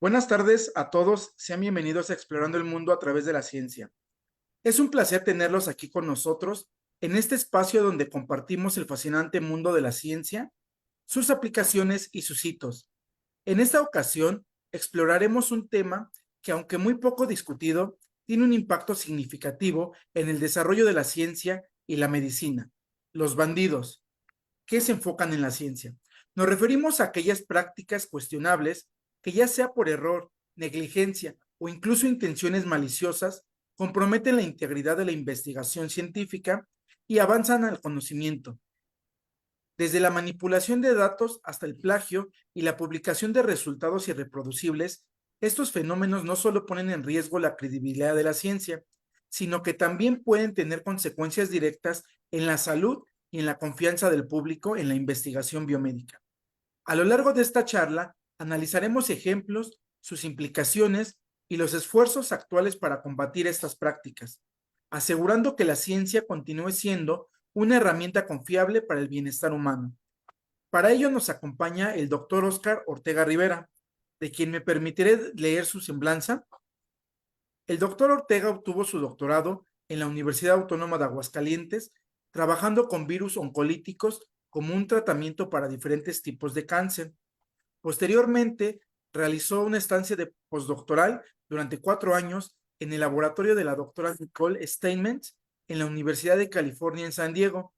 Buenas tardes a todos, sean bienvenidos a Explorando el Mundo a través de la ciencia. Es un placer tenerlos aquí con nosotros en este espacio donde compartimos el fascinante mundo de la ciencia, sus aplicaciones y sus hitos. En esta ocasión, exploraremos un tema que, aunque muy poco discutido, tiene un impacto significativo en el desarrollo de la ciencia y la medicina: los bandidos que se enfocan en la ciencia. Nos referimos a aquellas prácticas cuestionables que, ya sea por error, negligencia o incluso intenciones maliciosas, comprometen la integridad de la investigación científica y avanzan al conocimiento. Desde la manipulación de datos hasta el plagio y la publicación de resultados irreproducibles, estos fenómenos no solo ponen en riesgo la credibilidad de la ciencia, sino que también pueden tener consecuencias directas en la salud y en la confianza del público en la investigación biomédica. A lo largo de esta charla, analizaremos ejemplos, sus implicaciones y los esfuerzos actuales para combatir estas prácticas, asegurando que la ciencia continúe siendo una herramienta confiable para el bienestar humano. Para ello nos acompaña el doctor Oscar Ortega Rivera, de quien me permitiré leer su semblanza. El doctor Ortega obtuvo su doctorado en la Universidad Autónoma de Aguascalientes, trabajando con virus oncolíticos como un tratamiento para diferentes tipos de cáncer. Posteriormente, realizó una estancia de postdoctoral durante 4 años en el laboratorio de la doctora Nicole Steinmetz en la Universidad de California en San Diego.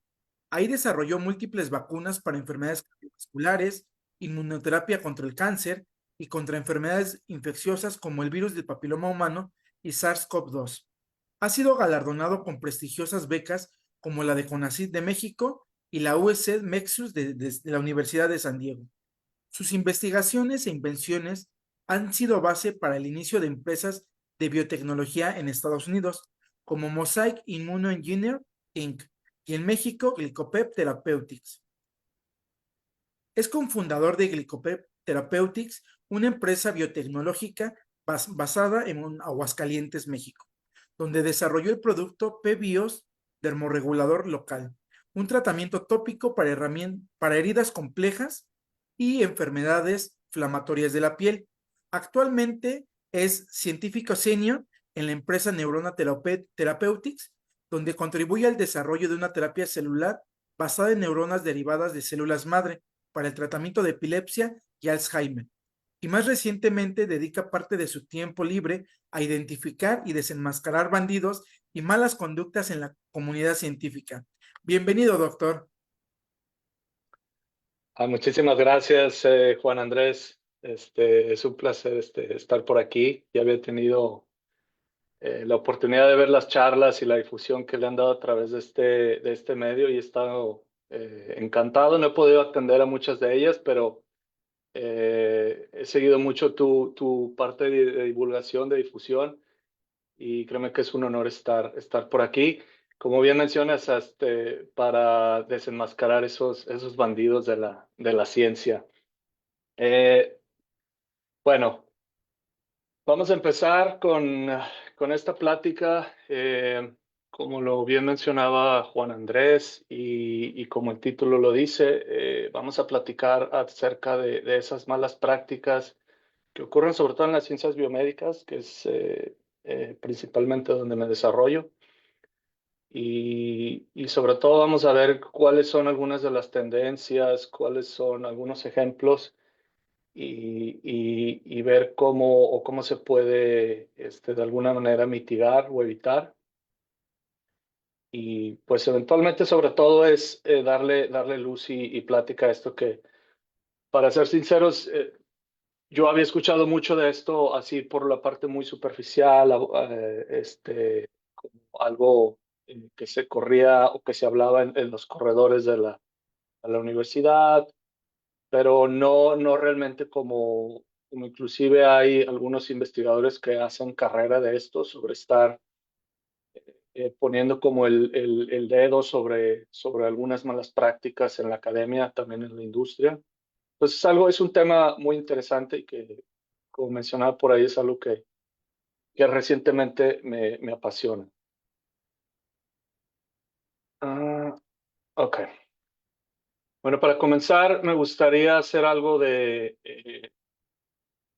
Ahí desarrolló múltiples vacunas para enfermedades cardiovasculares, inmunoterapia contra el cáncer y contra enfermedades infecciosas como el virus del papiloma humano y SARS-CoV-2. Ha sido galardonado con prestigiosas becas como la de CONACYT de México y la USC Mexus de la Universidad de San Diego. Sus investigaciones e invenciones han sido base para el inicio de empresas de biotecnología en Estados Unidos, como Mosaic Immunoengineer Inc. y en México Glicopep Therapeutics. Es cofundador de Glicopep Therapeutics, una empresa biotecnológica basada en Aguascalientes, México, donde desarrolló el producto P-Bios dermorregulador local, un tratamiento tópico para heridas complejas y enfermedades inflamatorias de la piel. Actualmente es científico senior en la empresa Neurona Therapeutics, donde contribuye al desarrollo de una terapia celular basada en neuronas derivadas de células madre para el tratamiento de epilepsia y Alzheimer. Y más recientemente dedica parte de su tiempo libre a identificar y desenmascarar bandidos y malas conductas en la comunidad científica. Bienvenido, doctor. Muchísimas gracias, Juan Andrés. Es un placer estar por aquí. Ya había tenido la oportunidad de ver las charlas y la difusión que le han dado a través de este medio y he estado encantado. No he podido atender a muchas de ellas, pero he seguido mucho tu parte de divulgación, de difusión, y créeme que es un honor estar por aquí. Como bien mencionas, para desenmascarar esos bandidos de la ciencia. Eh, bueno, vamos a empezar con esta plática. Como lo bien mencionaba Juan Andrés y como el título lo dice, vamos a platicar acerca de esas malas prácticas que ocurren sobre todo en las ciencias biomédicas, que es principalmente donde me desarrollo. Y sobre todo vamos a ver cuáles son algunas de las tendencias, cuáles son algunos ejemplos y ver cómo se puede de alguna manera mitigar o evitar. Y pues eventualmente sobre todo es darle luz y plática a esto que, para ser sinceros, yo había escuchado mucho de esto así por la parte muy superficial, como algo que se corría o que se hablaba en los corredores de la universidad, pero no realmente como inclusive hay algunos investigadores que hacen carrera de esto, sobre estar poniendo como el dedo sobre algunas malas prácticas en la academia, también en la industria. Pues es un tema muy interesante y que, como mencionaba por ahí, es algo que recientemente me apasiona. Ok. Bueno, para comenzar, me gustaría hacer algo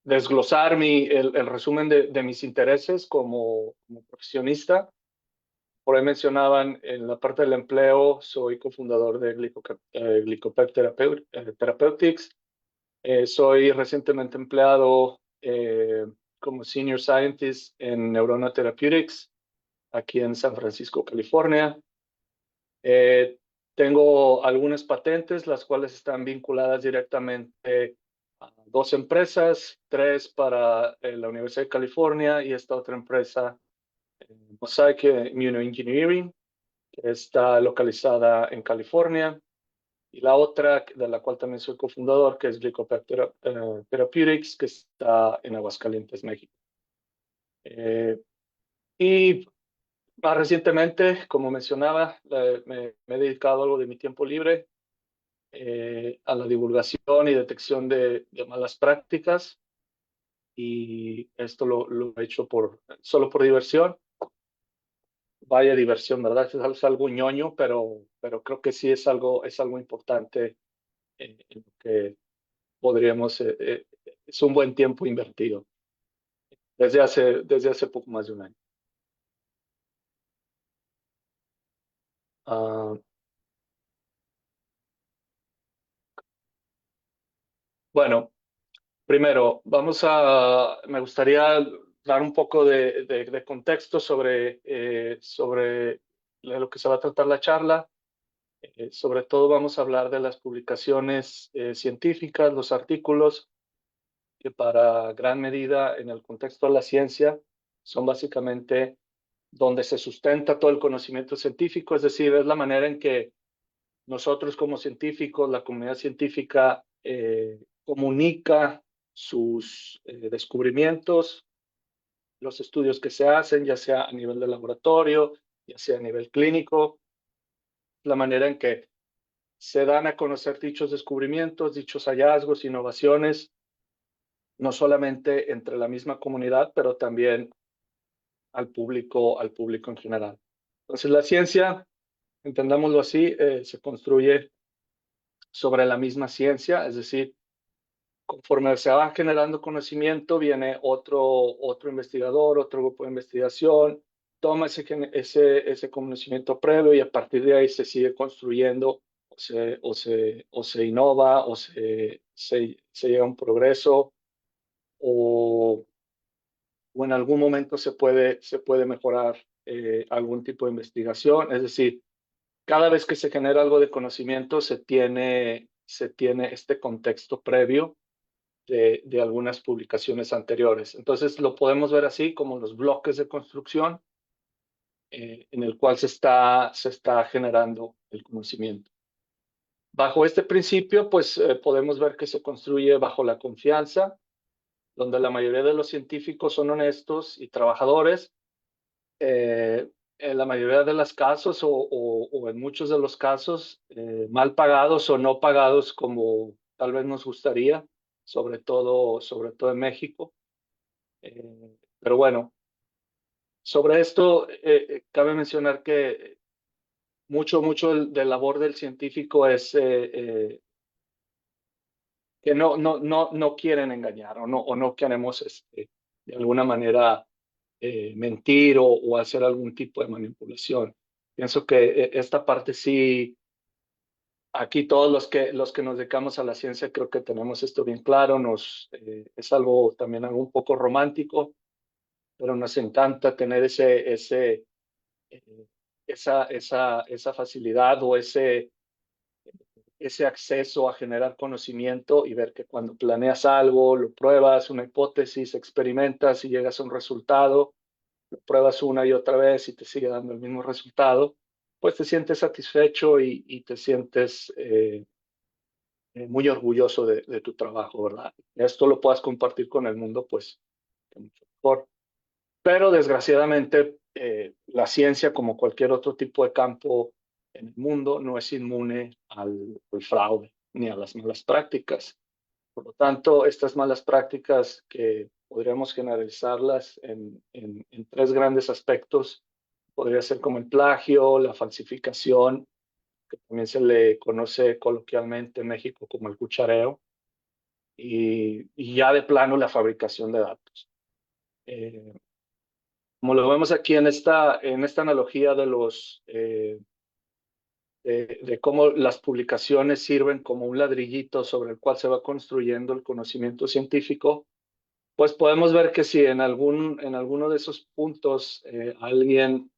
desglosar el resumen de mis intereses como profesionista. Por ahí mencionaban en la parte del empleo, soy cofundador de Glicopep Therapeutics. Soy recientemente empleado como Senior Scientist en Neurona Therapeutics, aquí en San Francisco, California. Tengo algunas patentes, las cuales están vinculadas directamente a 2 empresas, 3 para la Universidad de California y esta otra empresa, Mosaic Immunoengineering, que está localizada en California, y la otra, de la cual también soy cofundador, que es Glicopep Therapeutics, que está en Aguascalientes, México. Y más recientemente, como mencionaba, me he dedicado algo de mi tiempo libre a la divulgación y detección de malas prácticas, y esto lo he hecho solo por diversión. Vaya diversión, ¿verdad? Es algo ñoño, pero creo que sí es algo importante en lo que podríamos, es un buen tiempo invertido desde hace poco más de un año. Ah, bueno, primero, me gustaría dar un poco de contexto sobre lo que se va a tratar la charla. Sobre todo vamos a hablar de las publicaciones científicas, los artículos, que para gran medida en el contexto de la ciencia son básicamente donde se sustenta todo el conocimiento científico, es decir, es la manera en que nosotros como científicos, la comunidad científica, comunica sus descubrimientos, los estudios que se hacen, ya sea a nivel de laboratorio, ya sea a nivel clínico, la manera en que se dan a conocer dichos descubrimientos, dichos hallazgos, innovaciones, no solamente entre la misma comunidad, pero también al público en general. Entonces, la ciencia, entendámoslo así, se construye sobre la misma ciencia, es decir, conforme se va generando conocimiento, viene otro investigador, otro grupo de investigación, toma ese conocimiento previo y a partir de ahí se sigue construyendo o se innova o se llega a un progreso o en algún momento se puede mejorar algún tipo de investigación. Es decir, cada vez que se genera algo de conocimiento, se tiene este contexto previo de algunas publicaciones anteriores. Entonces, lo podemos ver así como los bloques de construcción en el cual se está generando el conocimiento. Bajo este principio, pues podemos ver que se construye bajo la confianza, donde la mayoría de los científicos son honestos y trabajadores. En la mayoría de los casos o en muchos de los casos, mal pagados o no pagados como tal vez nos gustaría, sobre todo en México. Pero bueno, sobre esto cabe mencionar que mucho de labor del científico es que no quieren engañar o no queremos de alguna manera mentir o hacer algún tipo de manipulación. Pienso que esta parte sí, aquí todos los que nos dedicamos a la ciencia creo que tenemos esto bien claro, es algo también algo un poco romántico, pero nos encanta tener eh, esa facilidad o ese acceso a generar conocimiento y ver que cuando planeas algo, lo pruebas, una hipótesis, experimentas y llegas a un resultado, lo pruebas una y otra vez y te sigue dando el mismo resultado, pues te sientes satisfecho y te sientes muy orgulloso de tu trabajo, ¿verdad? Esto lo puedas compartir con el mundo, pues, mucho mejor. Pero desgraciadamente, la ciencia, como cualquier otro tipo de campo en el mundo, no es inmune al fraude ni a las malas prácticas. Por lo tanto, estas malas prácticas que podríamos generalizarlas en 3 grandes aspectos, podría ser como el plagio, la falsificación, que también se le conoce coloquialmente en México como el cuchareo, y ya de plano la fabricación de datos. Como lo vemos aquí en esta analogía de de cómo las publicaciones sirven como un ladrillito sobre el cual se va construyendo el conocimiento científico, pues podemos ver que si en alguno de esos puntos alguien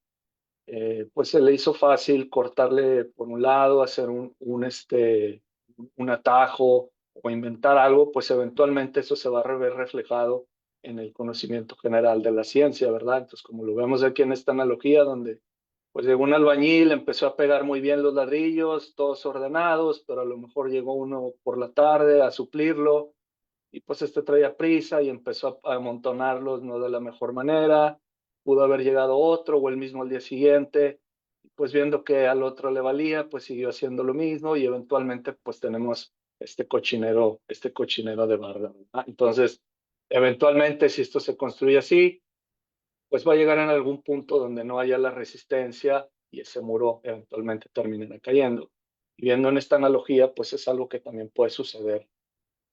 pues se le hizo fácil cortarle por un lado, hacer un atajo o inventar algo, pues eventualmente eso se va a ver reflejado en el conocimiento general de la ciencia, ¿verdad? Entonces, como lo vemos aquí en esta analogía, donde pues llegó un albañil, empezó a pegar muy bien los ladrillos, todos ordenados, pero a lo mejor llegó uno por la tarde a suplirlo y pues este traía prisa y empezó a amontonarlos no de la mejor manera. Pudo haber llegado otro o el mismo al día siguiente, pues viendo que al otro le valía, pues siguió haciendo lo mismo y eventualmente pues tenemos este cochinero de barda. Entonces, eventualmente si esto se construye así, pues va a llegar en algún punto donde no haya la resistencia y ese muro eventualmente terminará cayendo. Y viendo en esta analogía, pues es algo que también puede suceder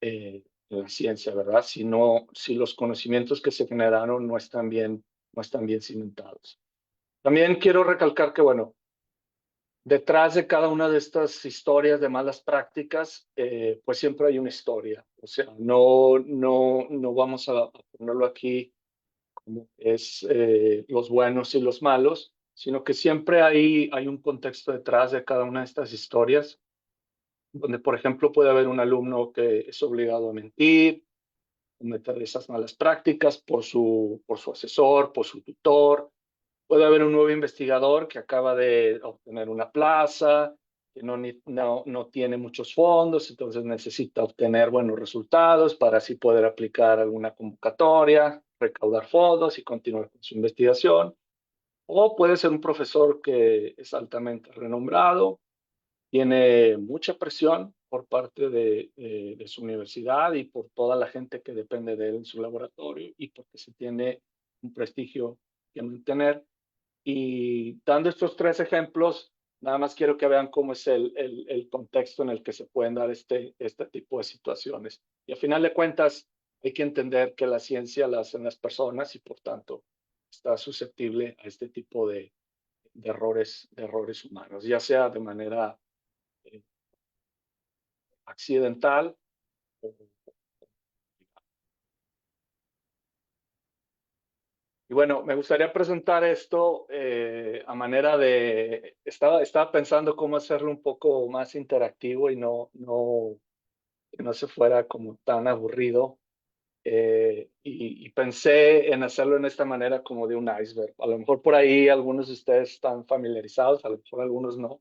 en la ciencia, ¿verdad? Si los conocimientos que se generaron no están bien cimentados. También quiero recalcar que, bueno, detrás de cada una de estas historias de malas prácticas, pues siempre hay una historia. O sea, no vamos a ponerlo aquí como es los buenos y los malos, sino que siempre hay un contexto detrás de cada una de estas historias, donde, por ejemplo, puede haber un alumno que es obligado a mentir, cometer esas malas prácticas por su asesor, por su tutor. Puede haber un nuevo investigador que acaba de obtener una plaza, que no tiene muchos fondos, entonces necesita obtener buenos resultados para así poder aplicar alguna convocatoria, recaudar fondos y continuar con su investigación. O puede ser un profesor que es altamente renombrado, tiene mucha presión por parte de su universidad y por toda la gente que depende de él en su laboratorio y porque se tiene un prestigio que mantener. Y dando estos tres ejemplos, nada más quiero que vean cómo es el contexto en el que se pueden dar este tipo de situaciones. Y a final de cuentas, hay que entender que la ciencia la hacen las personas y por tanto está susceptible a este tipo de errores humanos, ya sea de manera eh, accidental. Y bueno, me gustaría presentar esto a manera estaba pensando cómo hacerlo un poco más interactivo y que no se fuera como tan aburrido. Y pensé en hacerlo en esta manera como de un iceberg. A lo mejor por ahí algunos de ustedes están familiarizados, a lo mejor algunos no,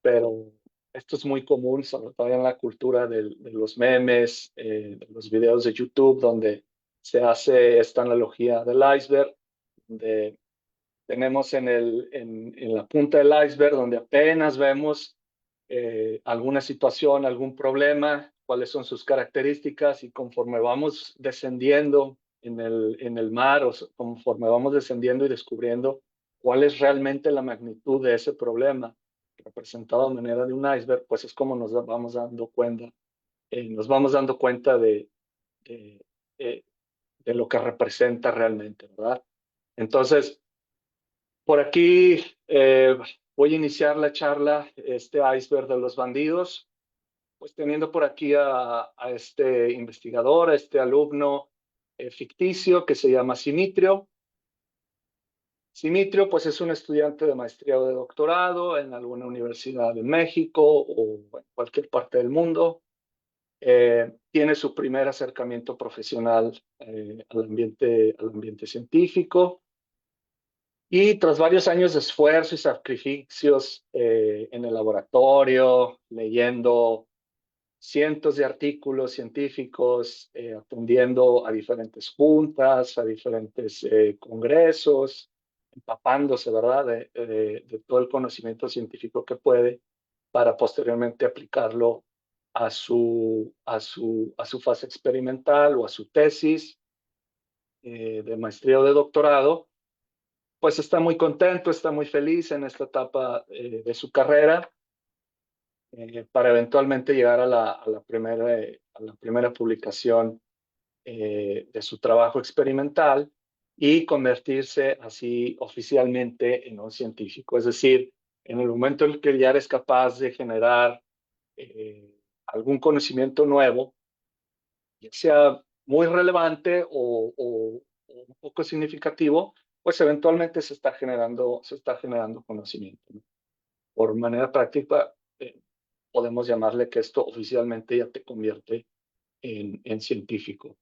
pero esto es muy común, sobre todo en la cultura de los memes, de los videos de YouTube, donde se hace esta analogía del iceberg, donde tenemos en la punta del iceberg, donde apenas vemos alguna situación, algún problema, cuáles son sus características y conforme vamos descendiendo en el mar o conforme vamos descendiendo y descubriendo cuál es realmente la magnitud de ese problema representado de manera de un iceberg, pues es como nos vamos dando cuenta de, eh, de lo que representa realmente, ¿verdad? Entonces, por aquí voy a iniciar la charla, este iceberg de los bandidos, pues teniendo por aquí a este investigador, a este alumno ficticio que se llama Simitrio. Simitrio, pues es un estudiante de maestría o de doctorado en alguna universidad de México o en cualquier parte del mundo. Tiene su primer acercamiento profesional al ambiente científico. Y tras varios años de esfuerzo y sacrificios en el laboratorio, leyendo cientos de artículos científicos, atendiendo a diferentes juntas, a diferentes congresos, empapándose, ¿verdad?, de todo el conocimiento científico que puede para posteriormente aplicarlo a su fase experimental o a su tesis de maestría o de doctorado. Pues está muy contento, está muy feliz en esta etapa de su carrera. para eventualmente llegar a la primera publicación de su trabajo experimental y convertirse así oficialmente en un científico. Es decir, en el momento en el que ya eres capaz de generar algún conocimiento nuevo, ya sea muy relevante o un poco significativo, pues eventualmente se está generando conocimiento, ¿no? Por manera práctica, podemos llamarle que esto oficialmente ya te convierte en científico.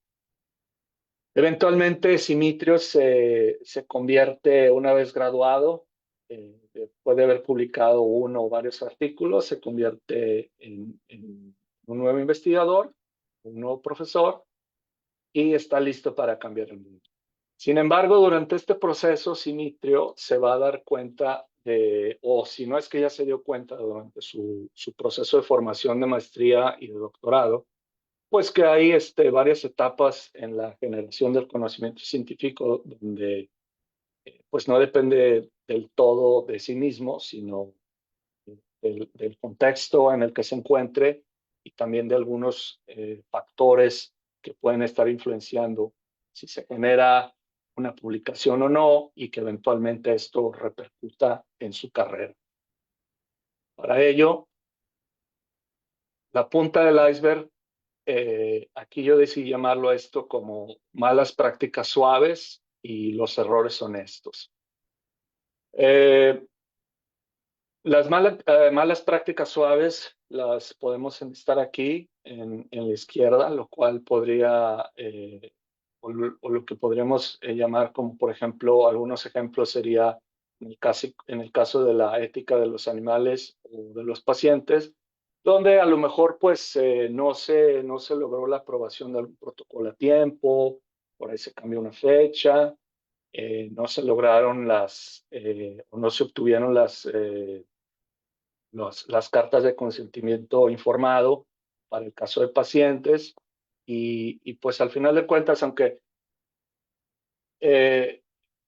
Eventualmente, Simitrios se convierte, una vez graduado, después de haber publicado uno o varios artículos, se convierte en un nuevo investigador, un nuevo profesor, y está listo para cambiar el mundo. Sin embargo, durante este proceso, Simitrio se va a dar cuenta de, o si no es que ya se dio cuenta durante su proceso de formación de maestría y de doctorado, pues que hay varias etapas en la generación del conocimiento científico donde pues no depende del todo de sí mismo, sino del contexto en el que se encuentre y también de algunos factores que pueden estar influenciando si se genera una publicación o no y que eventualmente esto repercuta en su carrera. Para ello, la punta del iceberg, aquí yo decidí llamarlo esto como malas prácticas suaves y los errores honestos. Eh, Las malas prácticas suaves las podemos enlistar aquí en la izquierda, lo cual podría, o lo que podríamos llamar como, por ejemplo, algunos ejemplos sería en el caso de la ética de los animales o de los pacientes, donde a lo mejor pues no se logró la aprobación de algún protocolo a tiempo, por ahí se cambió una fecha, no se lograron o no se obtuvieron las cartas de consentimiento informado para el caso de pacientes y pues al final de cuentas, aunque eh,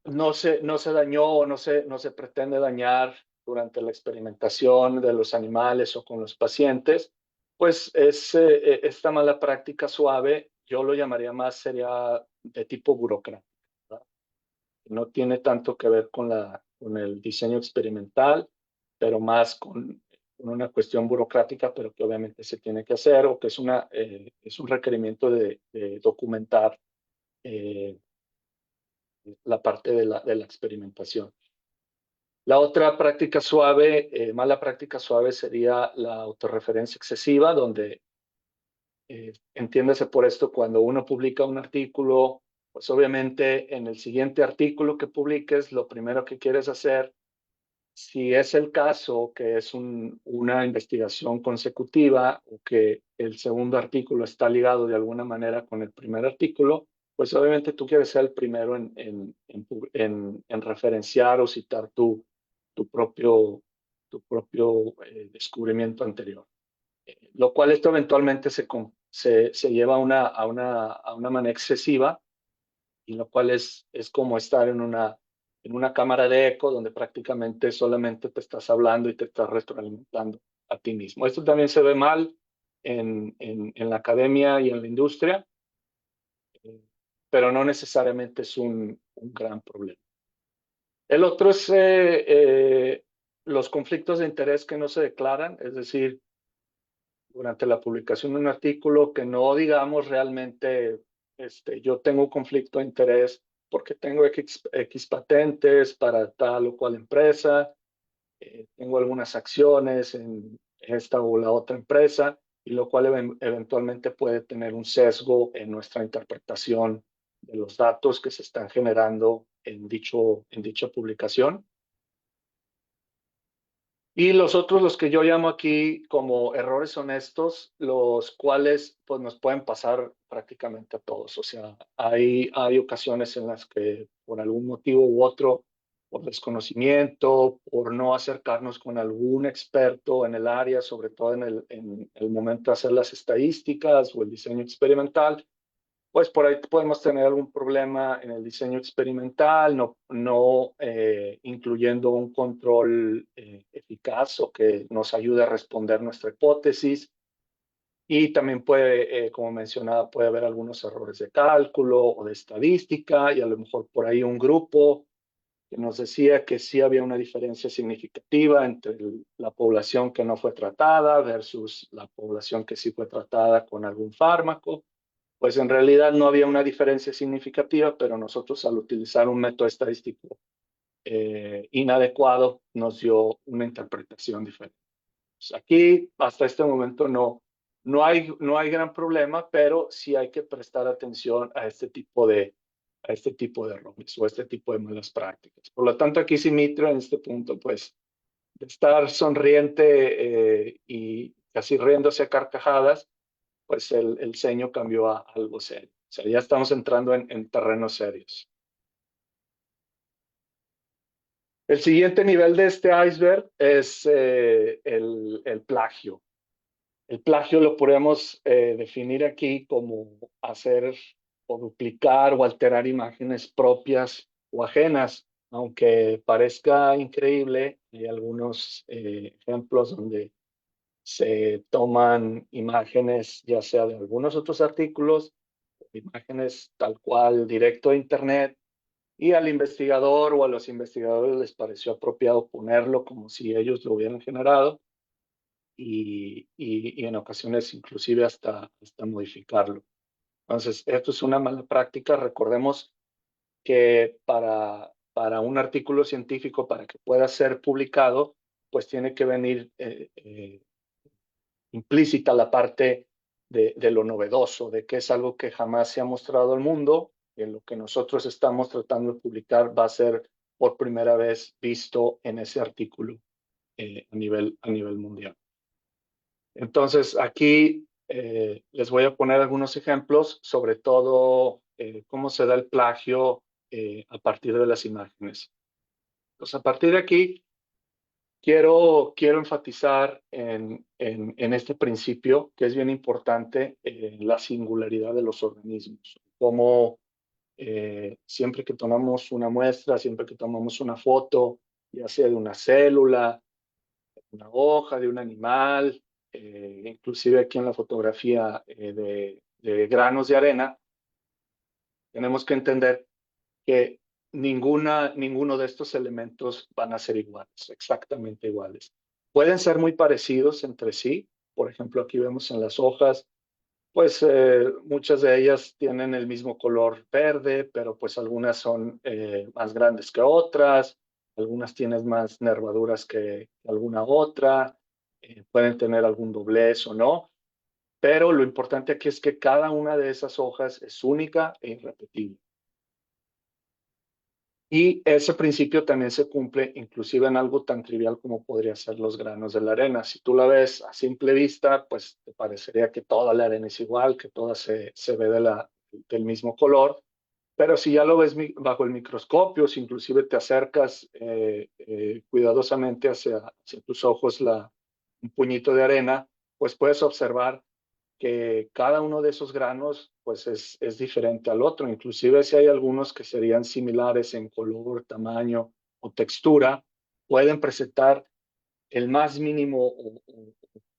no se dañó o no se pretende dañar durante la experimentación de los animales o con los pacientes, pues esta mala práctica suave, yo lo llamaría más, sería de tipo burocrático, ¿verdad? No tiene tanto que ver con el diseño experimental, pero más con una cuestión burocrática, pero que obviamente se tiene que hacer o que es un requerimiento de documentar eh, la parte de la experimentación. La otra práctica suave, mala práctica suave, sería la autorreferencia excesiva, donde entiéndase por esto, cuando uno publica un artículo, pues obviamente en el siguiente artículo que publiques, lo primero que quieres hacer, si es el caso que es una investigación consecutiva o que el segundo artículo está ligado de alguna manera con el primer artículo, pues obviamente tú quieres ser el primero en referenciar o citar tu propio descubrimiento anterior. Lo cual esto eventualmente se lleva a una manera excesiva y lo cual es como estar en una cámara de eco donde prácticamente solamente te estás hablando y te estás retroalimentando a ti mismo. Esto también se ve mal en la academia y en la industria, eh, pero no necesariamente es un gran problema. El otro es los conflictos de interés que no se declaran, es decir, durante la publicación de un artículo que no digamos realmente, yo tengo un conflicto de interés porque tengo X patentes para tal o cual empresa, tengo algunas acciones en esta o la otra empresa, y lo cual eventualmente puede tener un sesgo en nuestra interpretación de los datos que se están generando en dicha publicación. Y los otros, los que yo llamo aquí como errores honestos, los cuales pues nos pueden pasar prácticamente a todos. O sea, hay ocasiones en las que por algún motivo u otro, por desconocimiento, por no acercarnos con algún experto en el área, sobre todo en el momento de hacer las estadísticas o el diseño experimental, pues por ahí podemos tener algún problema en el diseño experimental, no incluyendo un control eficaz o que nos ayude a responder nuestra hipótesis. Y también puede, como mencionaba, puede haber algunos errores de cálculo o de estadística, y a lo mejor por ahí un grupo que nos decía que sí había una diferencia significativa entre la población que no fue tratada versus la población que sí fue tratada con algún fármaco. Pues en realidad no había una diferencia significativa, pero nosotros al utilizar un método estadístico inadecuado nos dio una interpretación diferente. Pues aquí, hasta este momento, no hay gran problema, pero sí hay que prestar atención a este tipo de errores o a este tipo de malas prácticas. Por lo tanto, aquí Simitro, en este punto, pues, de estar sonriente y casi riéndose a carcajadas, pues el ceño cambió a algo serio. O sea, ya estamos entrando en terrenos serios. El siguiente nivel de este iceberg es el plagio. El plagio lo podemos definir aquí como hacer o duplicar o alterar imágenes propias o ajenas. Aunque parezca increíble, hay algunos ejemplos donde se toman imágenes ya sea de algunos otros artículos, imágenes tal cual directo a Internet, y al investigador o a los investigadores les pareció apropiado ponerlo como si ellos lo hubieran generado y en ocasiones inclusive hasta modificarlo. Entonces, esto es una mala práctica. Recordemos que para un artículo científico, para que pueda ser publicado, pues tiene que venir implícita la parte de lo novedoso, de que es algo que jamás se ha mostrado al mundo, en lo que nosotros estamos tratando de publicar va a ser por primera vez visto en ese artículo a nivel mundial. Entonces, aquí les voy a poner algunos ejemplos, sobre todo cómo se da el plagio a partir de las imágenes. Entonces, a partir de aquí, quiero enfatizar en este principio, que es bien importante, la singularidad de los organismos. Como siempre que tomamos una muestra, siempre que tomamos una foto, ya sea de una célula, una hoja, de un animal, inclusive aquí en la fotografía de granos de arena, tenemos que entender que ninguno de estos elementos van a ser iguales, exactamente iguales. Pueden ser muy parecidos entre sí. Por ejemplo, aquí vemos en las hojas, pues muchas de ellas tienen el mismo color verde, pero pues algunas son más grandes que otras, algunas tienen más nervaduras que alguna otra, pueden tener algún doblez o no, pero lo importante aquí es que cada una de esas hojas es única e irrepetible. Y ese principio también se cumple inclusive en algo tan trivial como podría ser los granos de la arena. Si tú la ves a simple vista, pues te parecería que toda la arena es igual, que toda se ve del mismo color. Pero si ya lo ves bajo el microscopio, si inclusive te acercas cuidadosamente hacia tus ojos un puñito de arena, pues puedes observar que cada uno de esos granos pues es diferente al otro. Inclusive si hay algunos que serían similares en color, tamaño o textura, pueden presentar el más mínimo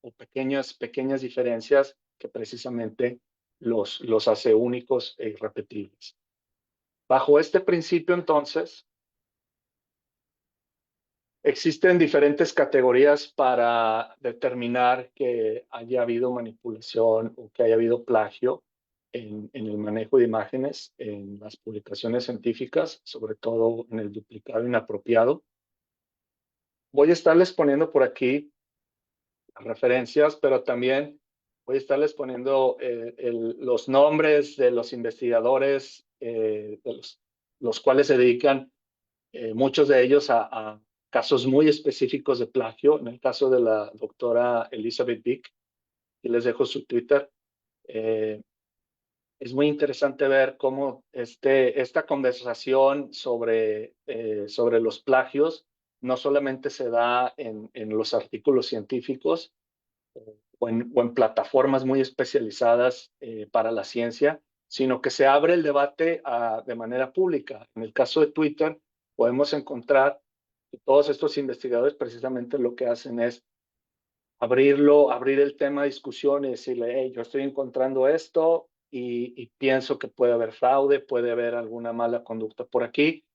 o pequeñas diferencias que precisamente los hace únicos e irrepetibles. Bajo este principio, entonces, existen diferentes categorías para determinar que haya habido manipulación o que haya habido plagio en el manejo de imágenes, en las publicaciones científicas, sobre todo en el duplicado inapropiado. Voy a estarles poniendo por aquí las referencias, pero también voy a estarles poniendo los nombres de los investigadores, los cuales se dedican, muchos de ellos, a casos muy específicos de plagio. En el caso de la doctora Elizabeth Vick, y les dejo su Twitter, es muy interesante ver cómo esta conversación sobre los plagios no solamente se da en los artículos científicos o en plataformas muy especializadas para la ciencia, sino que se abre el debate de manera pública. En el caso de Twitter, podemos encontrar que todos estos investigadores precisamente lo que hacen es abrir el tema a discusión y decirle, hey, yo estoy encontrando esto y pienso que puede haber fraude, puede haber alguna mala conducta por aquí,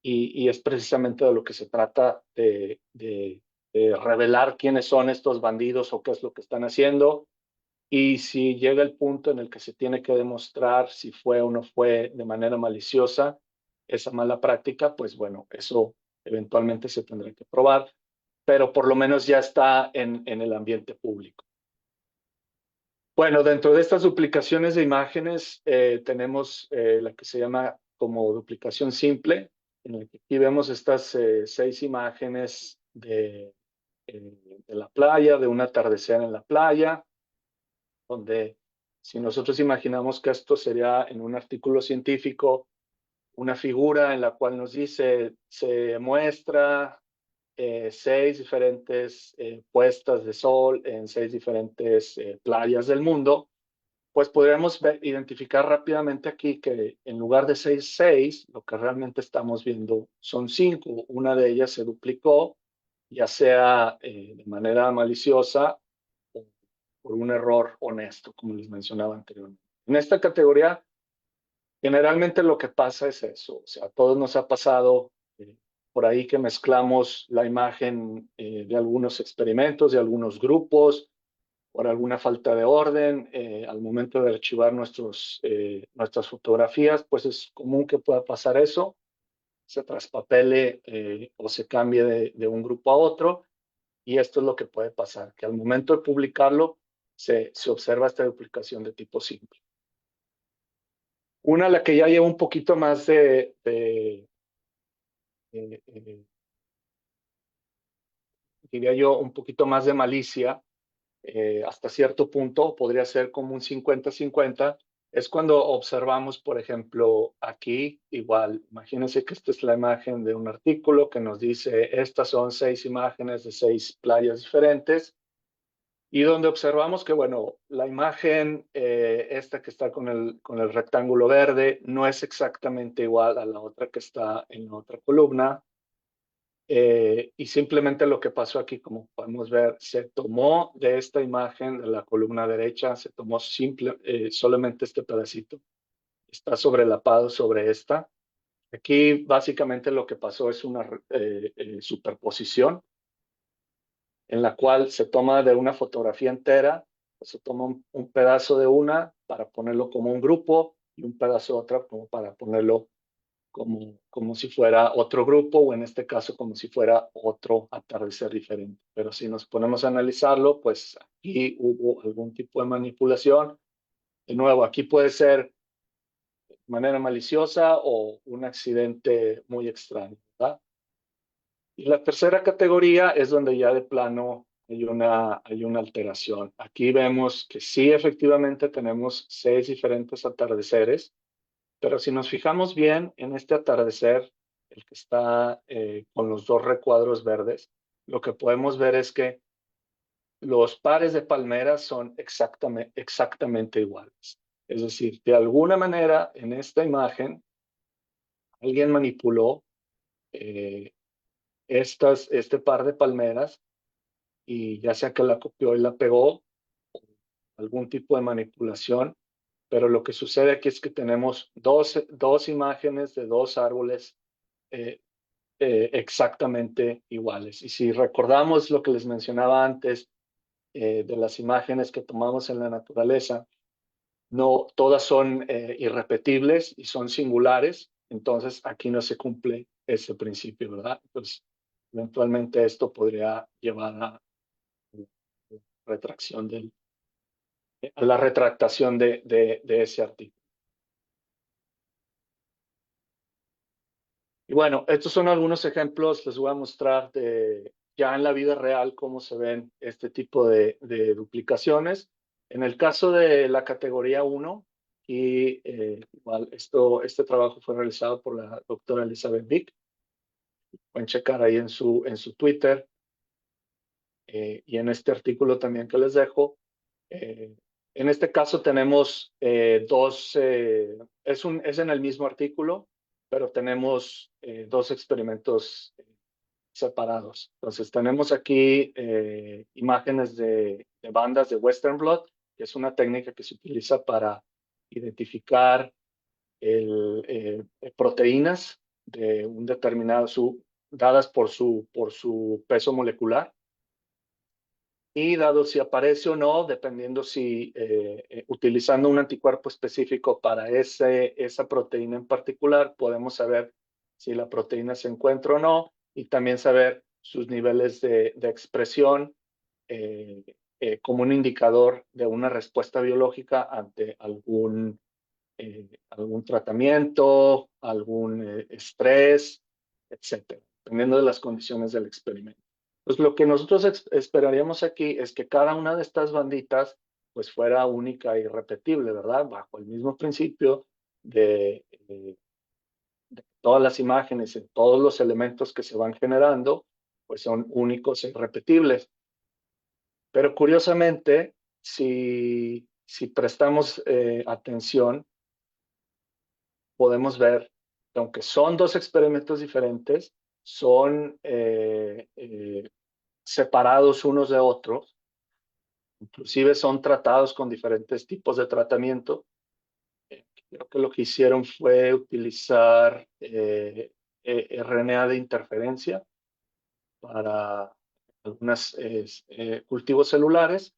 y es precisamente de lo que se trata de revelar quiénes son estos bandidos o qué es lo que están haciendo, y si llega el punto en el que se tiene que demostrar si fue o no fue de manera maliciosa esa mala práctica, pues bueno, eso eventualmente se tendrá que probar, pero por lo menos ya está en el ambiente público. Bueno, dentro de estas duplicaciones de imágenes tenemos la que se llama como duplicación simple, en la que aquí vemos estas 6 imágenes de la playa, de un atardecer en la playa, donde si nosotros imaginamos que esto sería en un artículo científico, una figura en la cual nos dice, se muestra 6 diferentes puestas de sol en 6 diferentes playas del mundo, pues podríamos identificar rápidamente aquí que en lugar de 6, lo que realmente estamos viendo son 5. Una de ellas se duplicó, ya sea de manera maliciosa o por un error honesto, como les mencionaba anteriormente. En esta categoría, generalmente lo que pasa es eso, o sea, a todos nos ha pasado por ahí que mezclamos la imagen de algunos experimentos, de algunos grupos, por alguna falta de orden, al momento de archivar nuestras fotografías, pues es común que pueda pasar eso, se traspapele o se cambie de un grupo a otro, y esto es lo que puede pasar, que al momento de publicarlo se observa esta duplicación de tipo simple. Una, la que ya lleva un poquito más eh, eh, diría yo, un poquito más de malicia, hasta cierto punto, podría ser como un 50-50, es cuando observamos, por ejemplo, aquí, igual, imagínense que esta es la imagen de un artículo que nos dice, estas son 6 imágenes de 6 playas diferentes, y donde observamos que, bueno, la imagen, esta que está con el rectángulo verde, no es exactamente igual a la otra que está en la otra columna, y simplemente lo que pasó aquí, como podemos ver, se tomó de esta imagen de la columna derecha, se tomó solamente este pedacito. Está sobrelapado sobre esta. Aquí básicamente lo que pasó es una superposición en la cual se toma de una fotografía entera, se toma un pedazo de una para ponerlo como un grupo y un pedazo de otra como para ponerlo como si fuera otro grupo, o en este caso como si fuera otro atardecer diferente. Pero si nos ponemos a analizarlo, pues aquí hubo algún tipo de manipulación. De nuevo, aquí puede ser de manera maliciosa o un accidente muy extraño, ¿verdad? Y la tercera categoría es donde ya de plano hay una alteración. Aquí vemos que sí, efectivamente tenemos 6 diferentes atardeceres, pero si nos fijamos bien en este atardecer, el que está con los 2 recuadros verdes, lo que podemos ver es que los pares de palmeras son exactamente iguales. Es decir, de alguna manera en esta imagen alguien manipuló eh, este par de palmeras, y ya sea que la copió y la pegó, algún tipo de manipulación, pero lo que sucede aquí es que tenemos dos imágenes de 2 árboles eh, exactamente iguales. Y si recordamos lo que les mencionaba antes de las imágenes que tomamos en la naturaleza, no todas son irrepetibles y son singulares, entonces aquí no se cumple ese principio, ¿verdad? Entonces, eventualmente esto podría llevar a retracción a la retractación de ese artículo. Y bueno, estos son algunos ejemplos, les voy a mostrar ya en la vida real cómo se ven este tipo de duplicaciones. En el caso de la categoría 1, y igual este trabajo fue realizado por la doctora Elizabeth Vick, pueden checar ahí en su Twitter, y en este artículo también que les dejo, En este caso tenemos dos, es en el mismo artículo, pero tenemos dos experimentos separados. Entonces tenemos aquí imágenes de bandas de Western blot, que es una técnica que se utiliza para identificar proteínas de un determinado, dadas por su peso molecular. Y dado si aparece o no, dependiendo si utilizando un anticuerpo específico para esa proteína en particular, podemos saber si la proteína se encuentra o no y también saber sus niveles de expresión como un indicador de una respuesta biológica ante algún tratamiento, algún estrés, etcétera, dependiendo de las condiciones del experimento. Pues lo que nosotros esperaríamos aquí es que cada una de estas banditas pues fuera única y repetible, ¿verdad? Bajo el mismo principio de todas las imágenes y todos los elementos que se van generando, pues son únicos e irrepetibles. Pero curiosamente, si prestamos atención, podemos ver que aunque son dos experimentos diferentes, son separados unos de otros, inclusive son tratados con diferentes tipos de tratamiento. Creo que lo que hicieron fue utilizar RNA de interferencia para algunos cultivos celulares,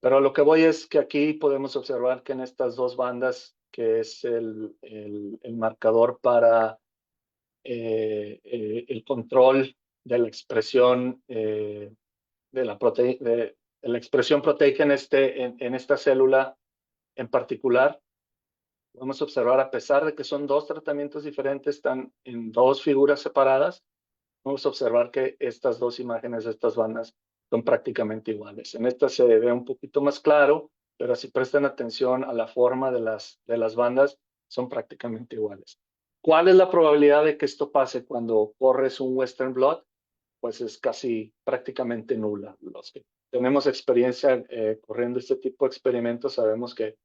pero lo que voy es que aquí podemos observar que en estas dos bandas, que es el marcador para el control de la expresión de la expresión proteica en esta célula en particular. Podemos observar, a pesar de que son dos tratamientos diferentes, están en dos figuras separadas, vamos a observar que estas dos imágenes de estas bandas son prácticamente iguales. En esta se ve un poquito más claro, pero si prestan atención a la forma de las bandas, son prácticamente iguales. ¿Cuál es la probabilidad de que esto pase cuando corres un Western blot? Pues es casi prácticamente nula. Los que tenemos experiencia corriendo este tipo de experimentos sabemos que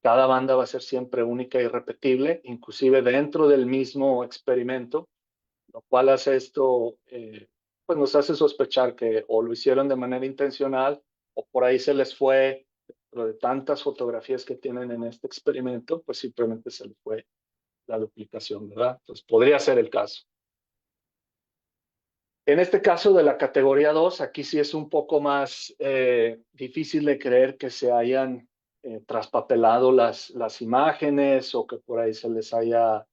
cada banda va a ser siempre única y repetible, inclusive dentro del mismo experimento, lo cual hace esto, pues nos hace sospechar que o lo hicieron de manera intencional o por ahí se les fue, pero de tantas fotografías que tienen en este experimento, pues simplemente se les fue la duplicación, ¿verdad? Entonces podría ser el caso. En este caso de la categoría 2, aquí sí es un poco más difícil de creer que se hayan traspapelado las imágenes o que por ahí se les haya,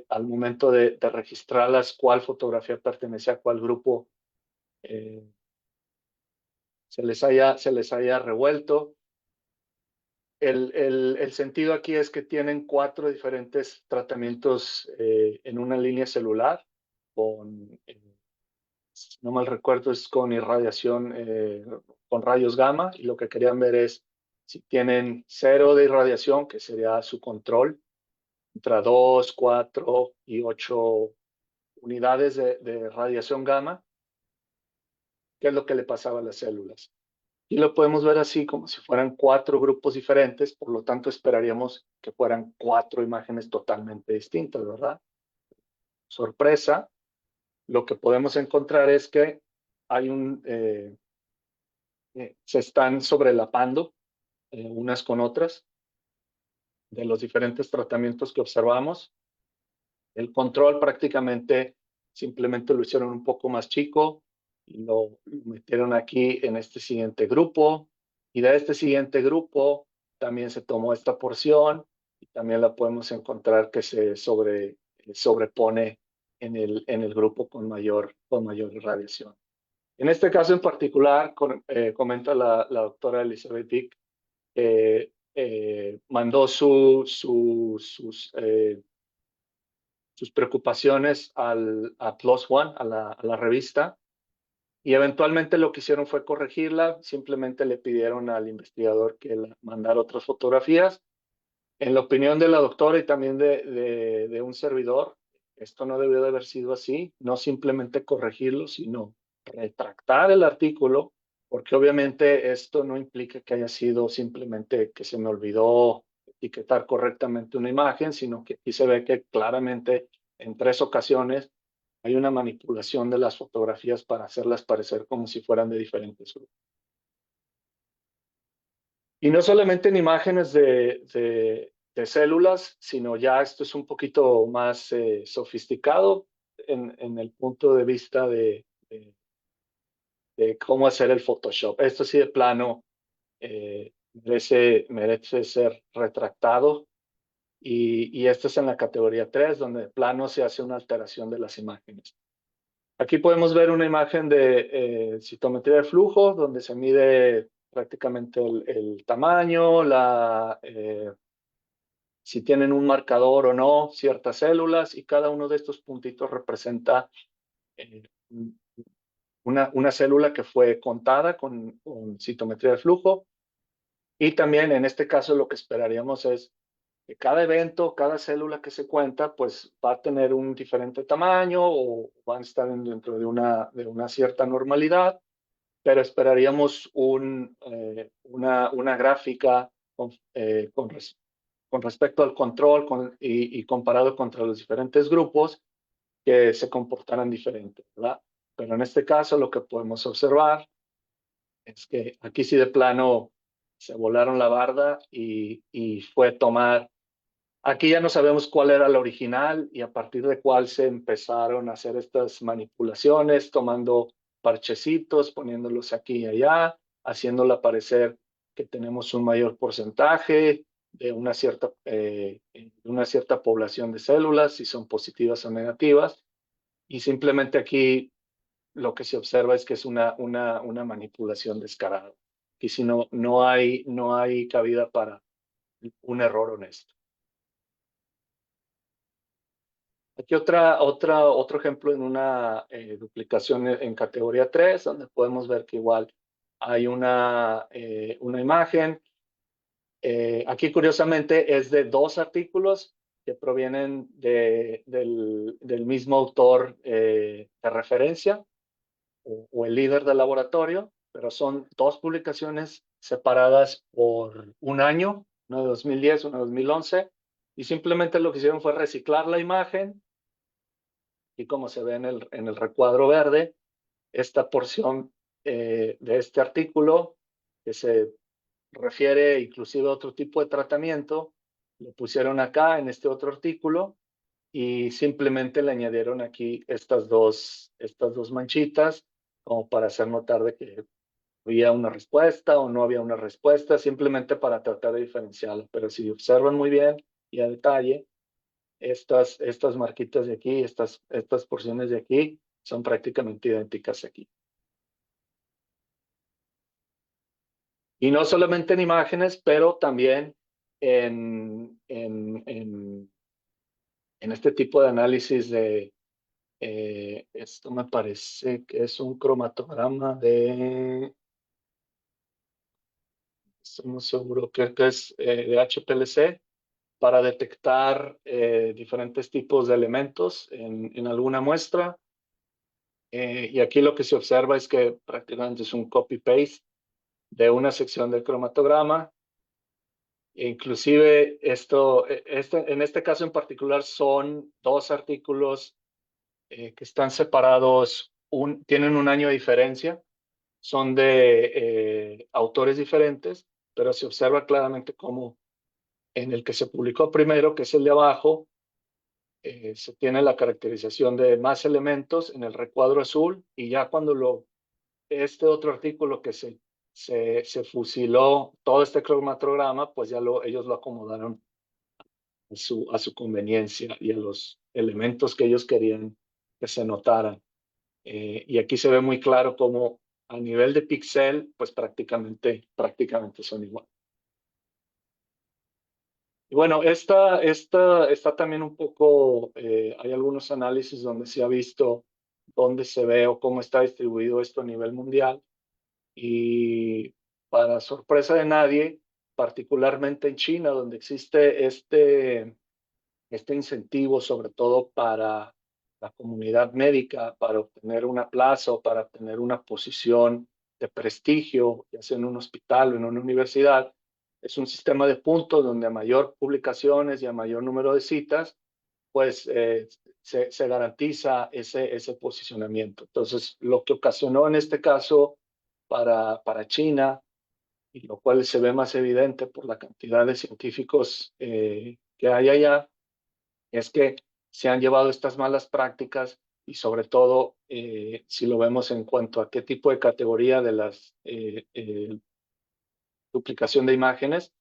al momento de registrarlas, cuál fotografía pertenecía a cuál grupo, eh, se les haya revuelto. El sentido aquí es que tienen 4 diferentes tratamientos en una línea celular con si no mal recuerdo, es con irradiación, con rayos gamma, y lo que querían ver es si tienen 0 de irradiación, que sería su control, entre 2, 4 y 8 unidades de radiación gamma, qué es lo que le pasaba a las células. Y lo podemos ver así como si fueran 4 grupos diferentes, por lo tanto esperaríamos que fueran 4 imágenes totalmente distintas, ¿verdad? Sorpresa, lo que podemos encontrar es que hay se están sobrelapando unas con otras de los diferentes tratamientos que observamos. El control prácticamente simplemente lo hicieron un poco más chico y lo metieron aquí en este siguiente grupo. Y de este siguiente grupo también se tomó esta porción y también la podemos encontrar que se sobrepone en el grupo con mayor radiación. En este caso en particular, comenta la doctora Elizabeth Dick, mandó sus preocupaciones a PLOS ONE, a la revista, y eventualmente lo que hicieron fue corregirla, simplemente le pidieron al investigador que mandara otras fotografías. En la opinión de la doctora y también de un servidor, esto no debió de haber sido así, no simplemente corregirlo, sino retractar el artículo porque obviamente esto no implica que haya sido simplemente que se me olvidó etiquetar correctamente una imagen, sino que aquí se ve que claramente en 3 ocasiones hay una manipulación de las fotografías para hacerlas parecer como si fueran de diferentes grupos. Y no solamente en imágenes de células, sino ya esto es un poquito más sofisticado en el punto de vista de cómo hacer el Photoshop. Esto sí de plano merece ser retractado y esto es en la categoría 3, donde de plano se hace una alteración de las imágenes. Aquí podemos ver una imagen de citometría de flujo, donde se mide prácticamente el tamaño, si tienen un marcador o no, ciertas células, y cada uno de estos puntitos representa eh, una célula que fue contada con citometría de flujo. Y también en este caso lo que esperaríamos es que cada evento, cada célula que se cuenta, pues va a tener un diferente tamaño o van a estar dentro de una cierta normalidad, pero esperaríamos una gráfica con respecto al control y comparado contra los diferentes grupos que se comportaran diferente, ¿verdad? Pero en este caso lo que podemos observar es que aquí sí de plano se volaron la barda y fue tomar. Aquí ya no sabemos cuál era la original y a partir de cuál se empezaron a hacer estas manipulaciones, tomando parchecitos, poniéndolos aquí y allá, haciéndola parecer que tenemos un mayor porcentaje de una cierta población de células, si son positivas o negativas. Y simplemente aquí lo que se observa es que es una manipulación descarada. Y si no, no hay cabida para un error honesto. Aquí otro ejemplo en una duplicación en categoría 3, donde podemos ver que igual hay una imagen. Aquí curiosamente es de 2 artículos que provienen del mismo autor de referencia o el líder del laboratorio, pero son 2 publicaciones separadas por un año, una de 2010, una de 2011, y simplemente lo que hicieron fue reciclar la imagen y como se ve en el recuadro verde, esta porción de este artículo que se refiere inclusive a otro tipo de tratamiento, lo pusieron acá en este otro artículo y simplemente le añadieron aquí estas dos manchitas como para hacer notar de que había una respuesta o no había una respuesta, simplemente para tratar de diferenciarlo. Pero si observan muy bien y a detalle, estas marquitas de aquí, estas porciones de aquí, son prácticamente idénticas aquí. Y no solamente en imágenes, pero también en, en, en, en este tipo de análisis esto me parece que es un cromatograma estoy muy seguro, creo que es de HPLC, para detectar diferentes tipos de elementos en alguna muestra. Y aquí lo que se observa es que prácticamente es un copy-paste de una sección del cromatograma. Inclusive en este caso en particular son 2 artículos que están separados, tienen un año de diferencia, son de autores diferentes, pero se observa claramente cómo en el que se publicó primero, que es el de abajo, se tiene la caracterización de más elementos en el recuadro azul y ya cuando este otro artículo que se fusiló todo este cromatograma, pues ya ellos lo acomodaron a su conveniencia y a los elementos que ellos querían que se notaran. Y aquí se ve muy claro cómo a nivel de píxel, pues prácticamente son iguales. Y bueno, esta está también un poco, hay algunos análisis donde se ha visto dónde se ve o cómo está distribuido esto a nivel mundial. Y para sorpresa de nadie, particularmente en China, donde existe este incentivo, sobre todo para la comunidad médica, para obtener una plaza o para obtener una posición de prestigio, ya sea en un hospital o en una universidad, es un sistema de puntos donde a mayor publicaciones y a mayor número de citas, pues se garantiza ese posicionamiento. Entonces, lo que ocasionó en este caso para China, y lo cual se ve más evidente por la cantidad de científicos que hay allá, es que se han llevado estas malas prácticas y sobre todo, si lo vemos en cuanto a qué tipo de categoría de las duplicación de imágenes,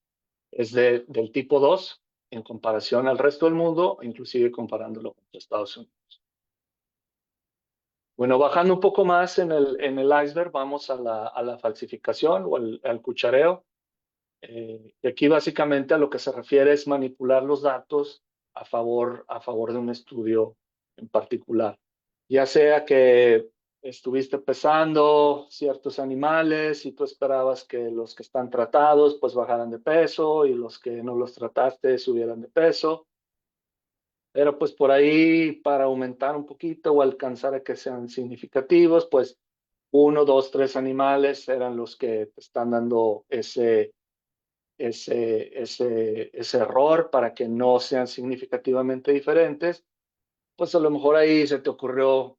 es del tipo 2 en comparación al resto del mundo, inclusive comparándolo con Estados Unidos. Bueno, bajando un poco más en el iceberg, vamos a la falsificación o al cuchareo. Y aquí básicamente a lo que se refiere es manipular los datos a favor de un estudio en particular. Ya sea que estuviste pesando ciertos animales y tú esperabas que los que están tratados pues bajaran de peso y los que no los trataste subieran de peso. Pero pues por ahí para aumentar un poquito o alcanzar a que sean significativos, pues uno, dos, tres animales eran los que te están dando ese error para que no sean significativamente diferentes, pues a lo mejor ahí se te ocurrió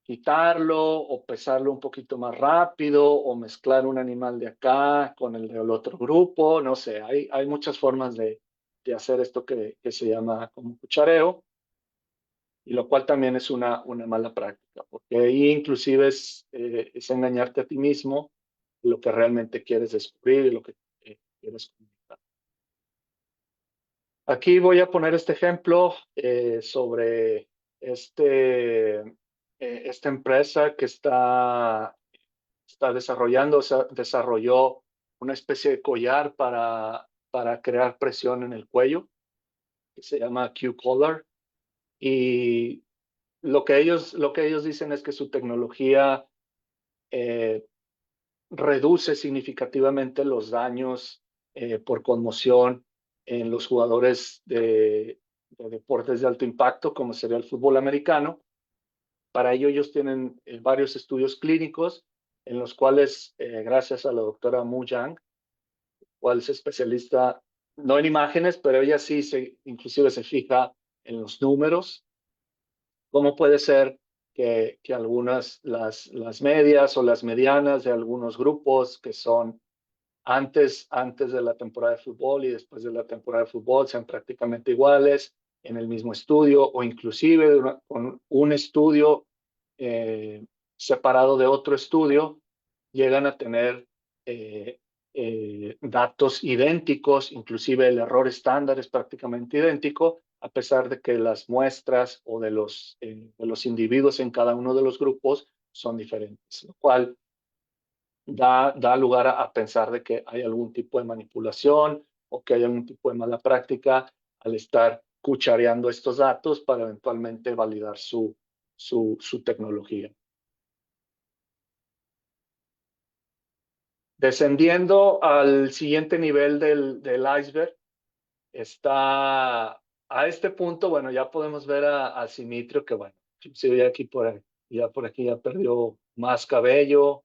quitarlo o pesarlo un poquito más rápido o mezclar un animal de acá con el del otro grupo, no sé, hay muchas formas de hacer esto que se llama como cuchareo, y lo cual también es una mala práctica, porque ahí inclusive es engañarte a ti mismo lo que realmente quieres descubrir y lo que quieres comunicar. Aquí voy a poner este ejemplo sobre esta empresa que está desarrollando, o sea, desarrolló una especie de collar para crear presión en el cuello, que se llama Q-Collar. Y lo que ellos dicen es que su tecnología eh, reduce significativamente los daños por conmoción en los jugadores de deportes de alto impacto, como sería el fútbol americano. Para ello, ellos tienen varios estudios clínicos en los cuales, gracias a la doctora Mu Yang, cual es especialista no en imágenes, pero ella sí inclusive se fija en los números. ¿Cómo puede ser que algunas, las medias o las medianas de algunos grupos que son antes de la temporada de fútbol y después de la temporada de fútbol sean prácticamente iguales en el mismo estudio o inclusive con un estudio eh, separado de otro estudio, llegan a tener eh, datos idénticos, inclusive el error estándar es prácticamente idéntico, a pesar de que las muestras o de los individuos en cada uno de los grupos son diferentes, lo cual da lugar a pensar de que hay algún tipo de manipulación o que hay algún tipo de mala práctica al estar cuchareando estos datos para eventualmente validar su tecnología. Descendiendo al siguiente nivel del iceberg, está a este punto, bueno, ya podemos ver a Simitrio que, bueno, se ve aquí por aquí ya perdió más cabello,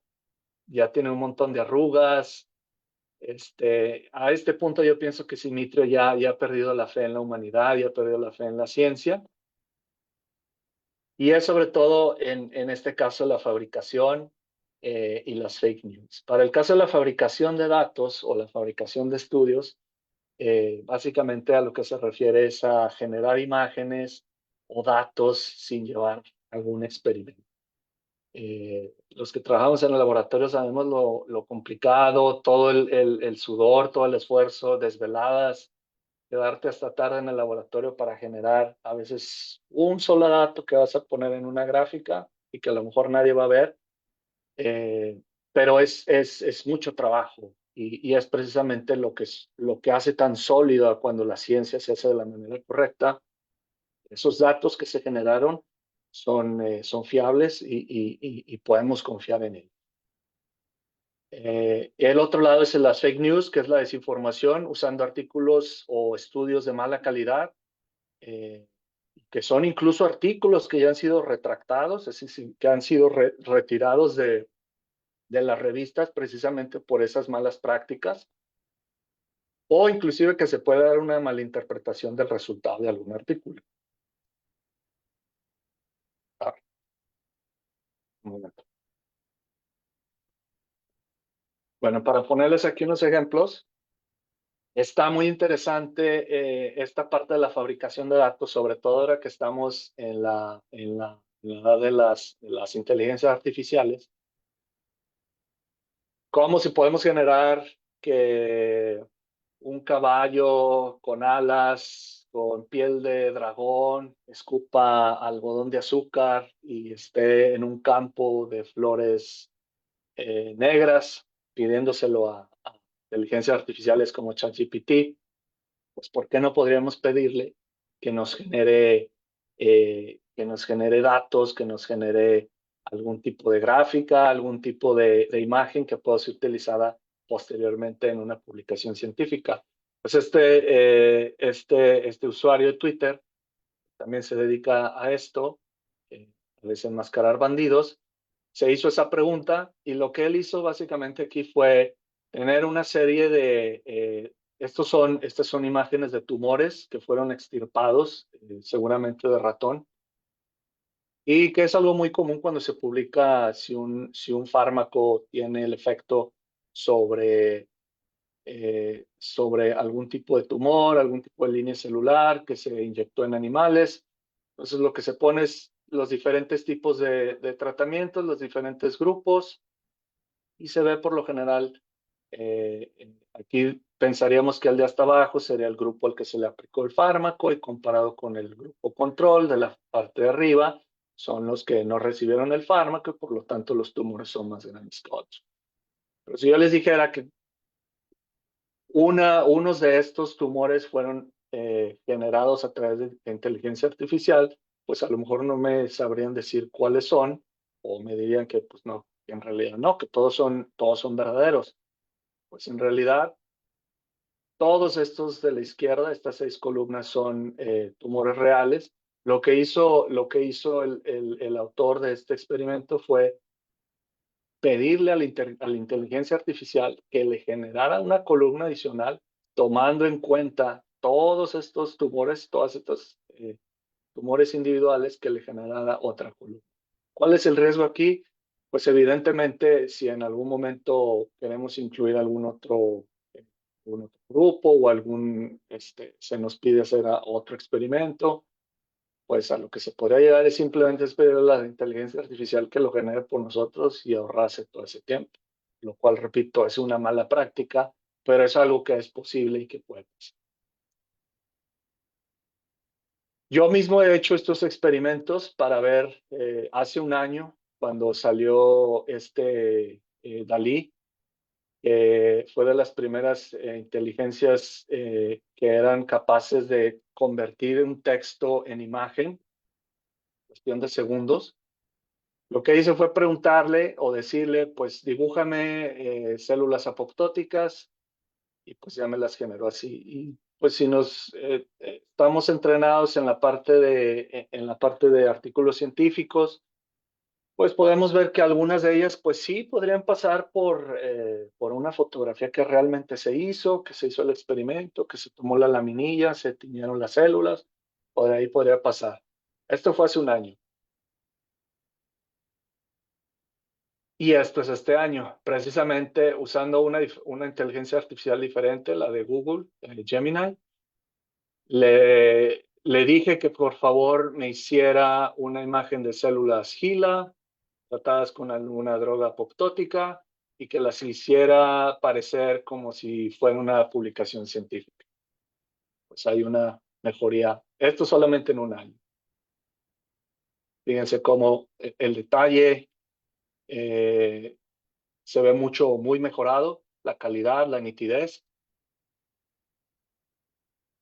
ya tiene un montón de arrugas. A este punto yo pienso que Simitrio ya ha perdido la fe en la humanidad, ya ha perdido la fe en la ciencia. Y es sobre todo en este caso la fabricación y las fake news. Para el caso de la fabricación de datos o la fabricación de estudios, básicamente a lo que se refiere es a generar imágenes o datos sin llevar algún experimento. Los que trabajamos en el laboratorio sabemos lo complicado, todo el sudor, todo el esfuerzo, desveladas, quedarte hasta tarde en el laboratorio para generar a veces un solo dato que vas a poner en una gráfica y que a lo mejor nadie va a ver, eh, pero es mucho trabajo y es precisamente lo que hace tan sólido cuando la ciencia se hace de la manera correcta. Esos datos que se generaron son fiables y podemos confiar en ellos. El otro lado es las fake news, que es la desinformación, usando artículos o estudios de mala calidad, eh, que son incluso artículos que ya han sido retractados, es decir, que han sido retirados de de las revistas precisamente por esas malas prácticas, o inclusive que se pueda dar una malinterpretación del resultado de algún artículo. Ah, un momento. Bueno, para ponerles aquí unos ejemplos, está muy interesante esta parte de la fabricación de datos, sobre todo ahora que estamos en la edad de las inteligencias artificiales. ¿Cómo si podemos generar que un caballo con alas, con piel de dragón, escupa algodón de azúcar y esté en un campo de flores negras, pidiéndoselo a inteligencias artificiales como ChatGPT? Pues ¿por qué no podríamos pedirle que nos genere datos, que nos genere algún tipo de gráfica, algún tipo de imagen que pueda ser utilizada posteriormente en una publicación científica? Pues este usuario de Twitter también se dedica a esto, a desenmascarar bandidos. Se hizo esa pregunta y lo que él hizo básicamente aquí fue tener una serie estas son imágenes de tumores que fueron extirpados, seguramente de ratón, y que es algo muy común cuando se publica si un fármaco tiene el efecto sobre, sobre algún tipo de tumor, algún tipo de línea celular que se inyectó en animales. Entonces lo que se pone es los diferentes tipos de tratamientos, los diferentes grupos, y se ve por lo general, aquí pensaríamos que el de hasta abajo sería el grupo al que se le aplicó el fármaco y comparado con el grupo control de la parte de arriba, son los que no recibieron el fármaco y por lo tanto los tumores son más grandes que otros. Pero si yo les dijera que unos de estos tumores fueron generados a través de inteligencia artificial, pues a lo mejor no me sabrían decir cuáles son, o me dirían que pues no, que en realidad no, que todos son verdaderos. Pues en realidad todos estos de la izquierda, estas 6 columnas son tumores reales. Lo que hizo el autor de este experimento fue pedirle a la inteligencia artificial que le generara una columna adicional, tomando en cuenta todos estos tumores, todos estos tumores individuales, que le generara otra columna. ¿Cuál es el riesgo aquí? Pues evidentemente, si en algún momento queremos incluir eh, algún otro grupo o se nos pide hacer otro experimento, pues a lo que se podría llegar es simplemente pedirle a la inteligencia artificial que lo genere por nosotros y ahorrarse todo ese tiempo, lo cual, repito, es una mala práctica, pero es algo que es posible y que puede pasar. Yo mismo he hecho estos experimentos para ver, hace un año, cuando salió Dalí, fue de las primeras inteligencias que eran capaces de convertir un texto en imagen, cuestión de segundos. Lo que hice fue preguntarle o decirle, pues dibújame células apoptóticas, y pues ya me las generó así. Y pues si estamos entrenados en la parte de artículos científicos, pues podemos ver que algunas de ellas, pues sí, podrían pasar por una fotografía que realmente que se hizo el experimento, que se tomó la laminilla, se tiñeron las células, por ahí podría pasar. Esto fue hace un año. Y esto es este año, precisamente usando una inteligencia artificial diferente, la de Google, Gemini. Le dije que por favor me hiciera una imagen de células HeLa tratadas con alguna droga apoptótica y que las hiciera parecer como si fuera una publicación científica. Pues hay una mejoría, esto solamente en un año. Fíjense cómo el detalle se ve muy mejorado, la calidad, la nitidez.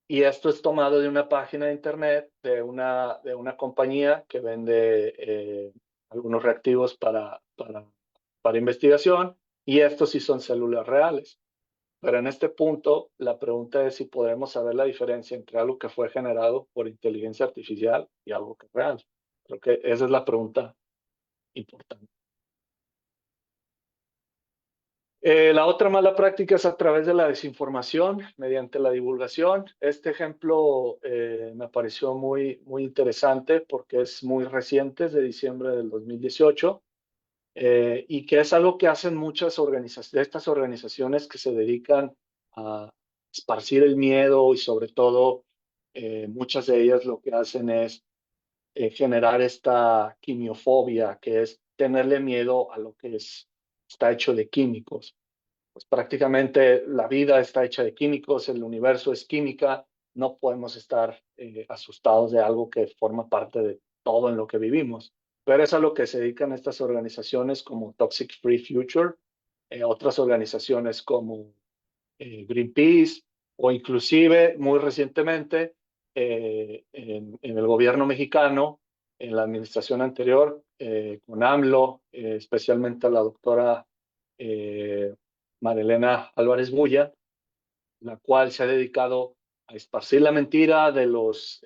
Y esto es tomado de una página de internet de una compañía que vende algunos reactivos para investigación, y estos sí son células reales. Pero en este punto, la pregunta es si podemos saber la diferencia entre algo que fue generado por inteligencia artificial y algo que es real. Creo que esa es la pregunta importante. La otra mala práctica es a través de la desinformación, mediante la divulgación. Este ejemplo me pareció muy interesante porque es muy reciente, es de diciembre del 2018, y que es algo que hacen muchas organizaciones, de estas organizaciones que se dedican a esparcir el miedo y sobre todo muchas de ellas lo que hacen es generar esta quimiofobia, que es tenerle miedo a lo que está hecho de químicos. Pues prácticamente la vida está hecha de químicos, el universo es química, no podemos estar asustados de algo que forma parte de todo en lo que vivimos. Pero es a lo que se dedican estas organizaciones como Toxic Free Future, otras organizaciones como Greenpeace o inclusive muy recientemente en el gobierno mexicano, en la administración anterior, con AMLO, especialmente a la doctora eh, Marilena Álvarez Bulla, la cual se ha dedicado a esparcir la mentira de los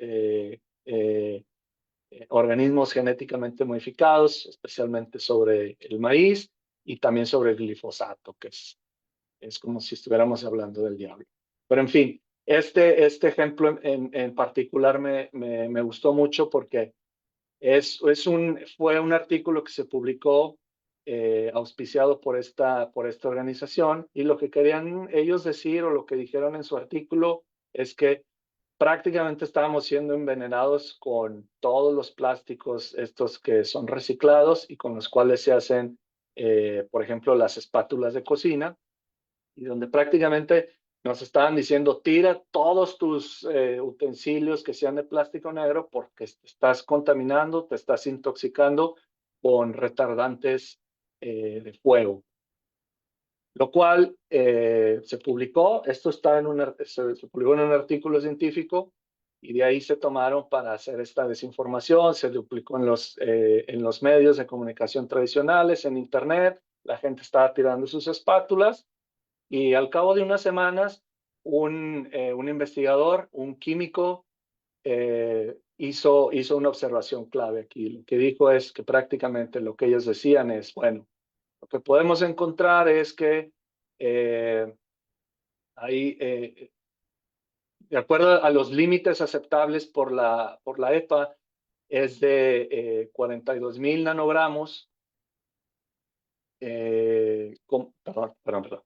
organismos genéticamente modificados, especialmente sobre el maíz y también sobre el glifosato, que es como si estuviéramos hablando del diablo. Pero en fin, este ejemplo en particular me gustó mucho porque fue un artículo que se publicó auspiciado por esta organización y lo que querían ellos decir o lo que dijeron en su artículo es que prácticamente estábamos siendo envenenados con todos los plásticos estos que son reciclados y con los cuales se hacen, por ejemplo, las espátulas de cocina y donde prácticamente nos estaban diciendo, tira todos tus utensilios que sean de plástico negro porque te estás contaminando, te estás intoxicando con retardantes de fuego. Lo cual se publicó, esto está se publicó en un artículo científico y de ahí se tomaron para hacer esta desinformación, se duplicó en los medios de comunicación tradicionales, en Internet, la gente estaba tirando sus espátulas y al cabo de unas semanas, un investigador, un químico, hizo una observación clave aquí. Lo que dijo es que prácticamente lo que ellos decían es, bueno, lo que podemos encontrar es que eh, hay, de acuerdo a los límites aceptables por la EPA, es de 42,000 nanogramos. Perdón.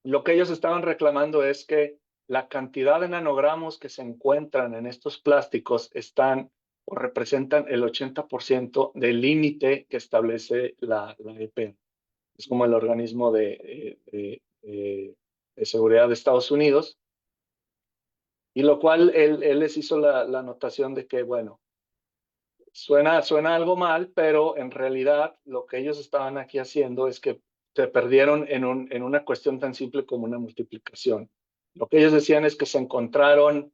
Lo que ellos estaban reclamando es que la cantidad de nanogramos que se encuentran en estos plásticos están o representan el 80% del límite que establece la EP. Es como el organismo de seguridad de Estados Unidos. Y lo cual él les hizo la anotación de que, bueno, suena algo mal, pero en realidad lo que ellos estaban aquí haciendo es que se perdieron en una cuestión tan simple como una multiplicación. Lo que ellos decían es que se encontraron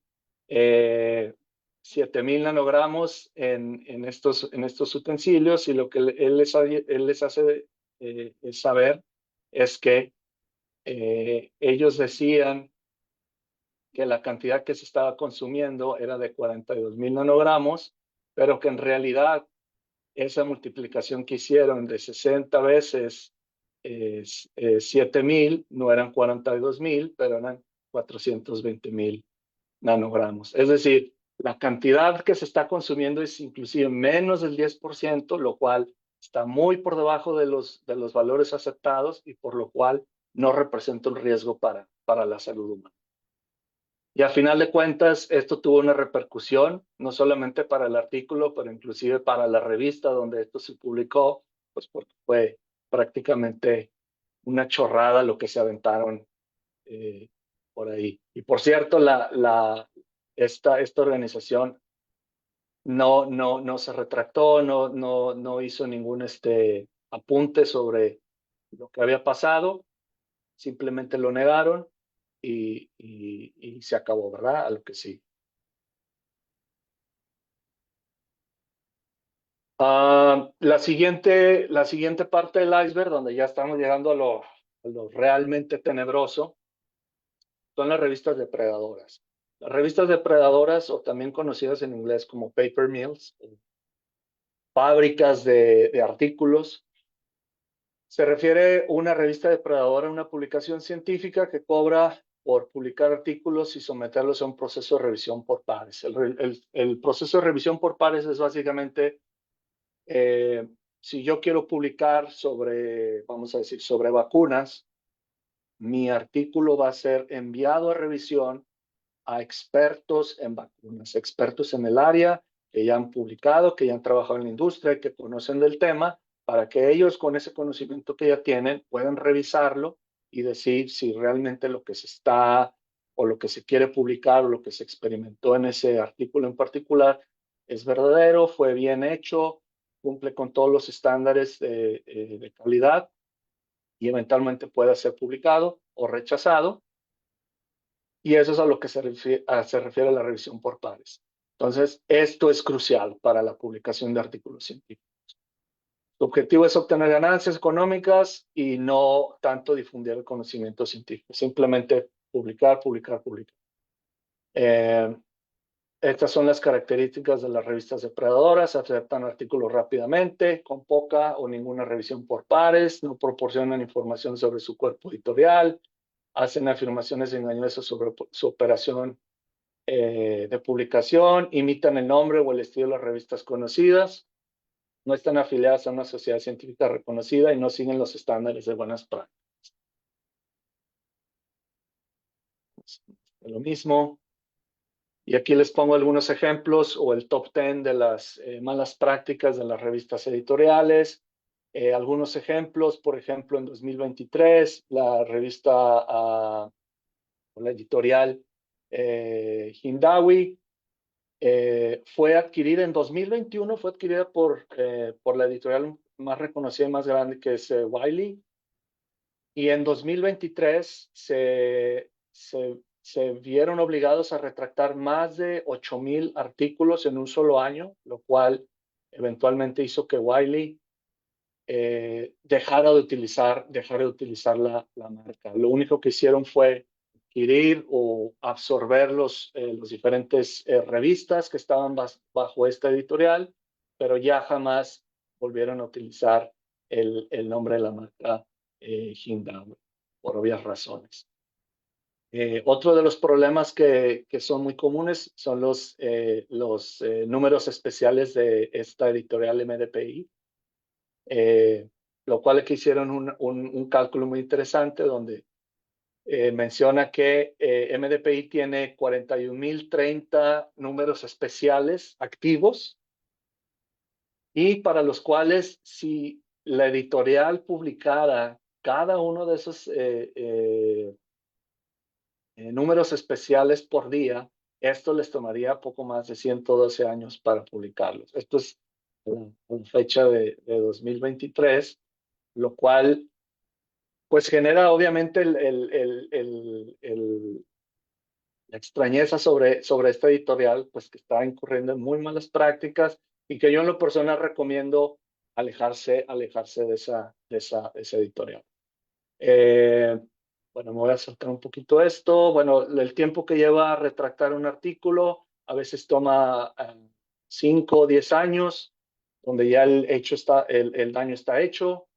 7,000 nanogramos en estos utensilios y lo que él les hace saber es que ellos decían que la cantidad que se estaba consumiendo era de 42,000 nanogramos, pero que en realidad esa multiplicación que hicieron de 60 veces 7,000 no eran 42,000, pero eran 420,000 nanogramos. Es decir, la cantidad que se está consumiendo es inclusive menos del 10%, lo cual está muy por debajo de los valores aceptados y por lo cual no representa un riesgo para la salud humana. Y a final de cuentas, esto tuvo una repercusión, no solamente para el artículo, pero inclusive para la revista donde esto se publicó, pues porque fue prácticamente una chorrada lo que se aventaron por ahí. Y por cierto, esta organización no se retractó, no hizo ningún apunte sobre lo que había pasado, simplemente lo negaron y se acabó, ¿verdad? A lo que sí. La siguiente parte del iceberg, donde ya estamos llegando a lo realmente tenebroso, son las revistas depredadoras. Las revistas depredadoras, o también conocidas en inglés como paper mills, fábricas de artículos. Se refiere a una revista depredadora, una publicación científica que cobra por publicar artículos y someterlos a un proceso de revisión por pares. El proceso de revisión por pares es básicamente, si yo quiero publicar sobre, vamos a decir, sobre vacunas, mi artículo va a ser enviado a revisión a expertos en vacunas, expertos en el área que ya han publicado, que ya han trabajado en la industria, que conocen del tema, para que ellos con ese conocimiento que ya tienen puedan revisarlo y decir si realmente lo que se está o lo que se quiere publicar o lo que se experimentó en ese artículo en particular es verdadero, fue bien hecho, cumple con todos los estándares de calidad y eventualmente pueda ser publicado o rechazado. Y eso es a lo que se refiere a la revisión por pares. Entonces, esto es crucial para la publicación de artículos científicos. Su objetivo es obtener ganancias económicas y no tanto difundir el conocimiento científico, simplemente publicar, publicar, publicar. Estas son las características de las revistas depredadoras: aceptan artículos rápidamente, con poca o ninguna revisión por pares, no proporcionan información sobre su cuerpo editorial, hacen afirmaciones engañosas sobre su operación de publicación, imitan el nombre o el estilo de las revistas conocidas, no están afiliadas a una sociedad científica reconocida y no siguen los estándares de buenas prácticas. Lo mismo. Y aquí les pongo algunos ejemplos o el top 10 de las malas prácticas de las revistas editoriales. Algunos ejemplos, por ejemplo, en 2023, la revista, la editorial Hindawi, fue adquirida en 2021, fue adquirida por la editorial más reconocida y más grande, que es Wiley. Y en 2023 se vieron obligados a retractar más de 8,000 artículos en un solo año, lo cual eventualmente hizo que Wiley dejara de utilizar la marca. Lo único que hicieron fue adquirir o absorber los diferentes revistas que estaban bajo esta editorial, pero ya jamás volvieron a utilizar el nombre de la marca Hindawi, por obvias razones. Otro de los problemas que son muy comunes son los números especiales de esta editorial MDPI, lo cual aquí hicieron un cálculo muy interesante donde menciona que MDPI tiene 41,030 números especiales activos, y para los cuales, si la editorial publicara cada uno de esos números especiales por día, esto les tomaría poco más de 112 años para publicarlos. Esto es con fecha de 2023, lo cual pues genera obviamente la extrañeza sobre esta editorial, pues que está incurriendo en muy malas prácticas y que yo en lo personal recomiendo alejarse de esa editorial. Bueno, me voy a saltar un poquito esto. Bueno, el tiempo que lleva a retractar un artículo a veces toma 5 o 10 años, donde ya el daño está hecho.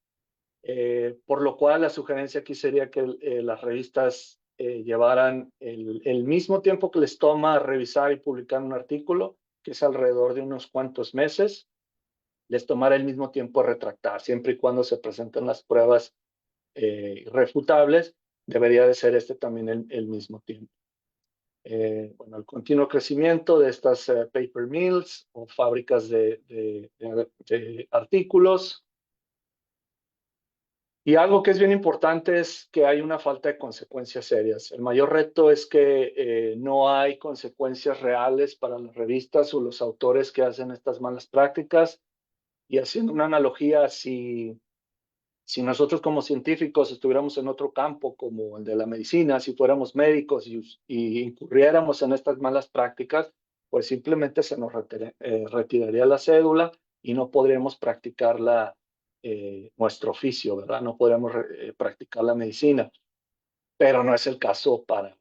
Por lo cual la sugerencia aquí sería que las revistas llevaran el mismo tiempo que les toma revisar y publicar un artículo, que es alrededor de unos cuantos meses, les tomara el mismo tiempo retractar, siempre y cuando se presenten las pruebas irrefutables, debería de ser también el mismo tiempo. Bueno, el continuo crecimiento de estas paper mills o fábricas de artículos. Y algo que es bien importante es que hay una falta de consecuencias serias. El mayor reto es que no hay consecuencias reales para las revistas o los autores que hacen estas malas prácticas. Y haciendo una analogía, si nosotros como científicos estuviéramos en otro campo como el de la medicina, si fuéramos médicos y incurriéramos en estas malas prácticas, pues simplemente se nos retiraría la cédula y no podríamos practicar nuestro oficio, ¿verdad? No podríamos practicar la medicina, pero no es el caso para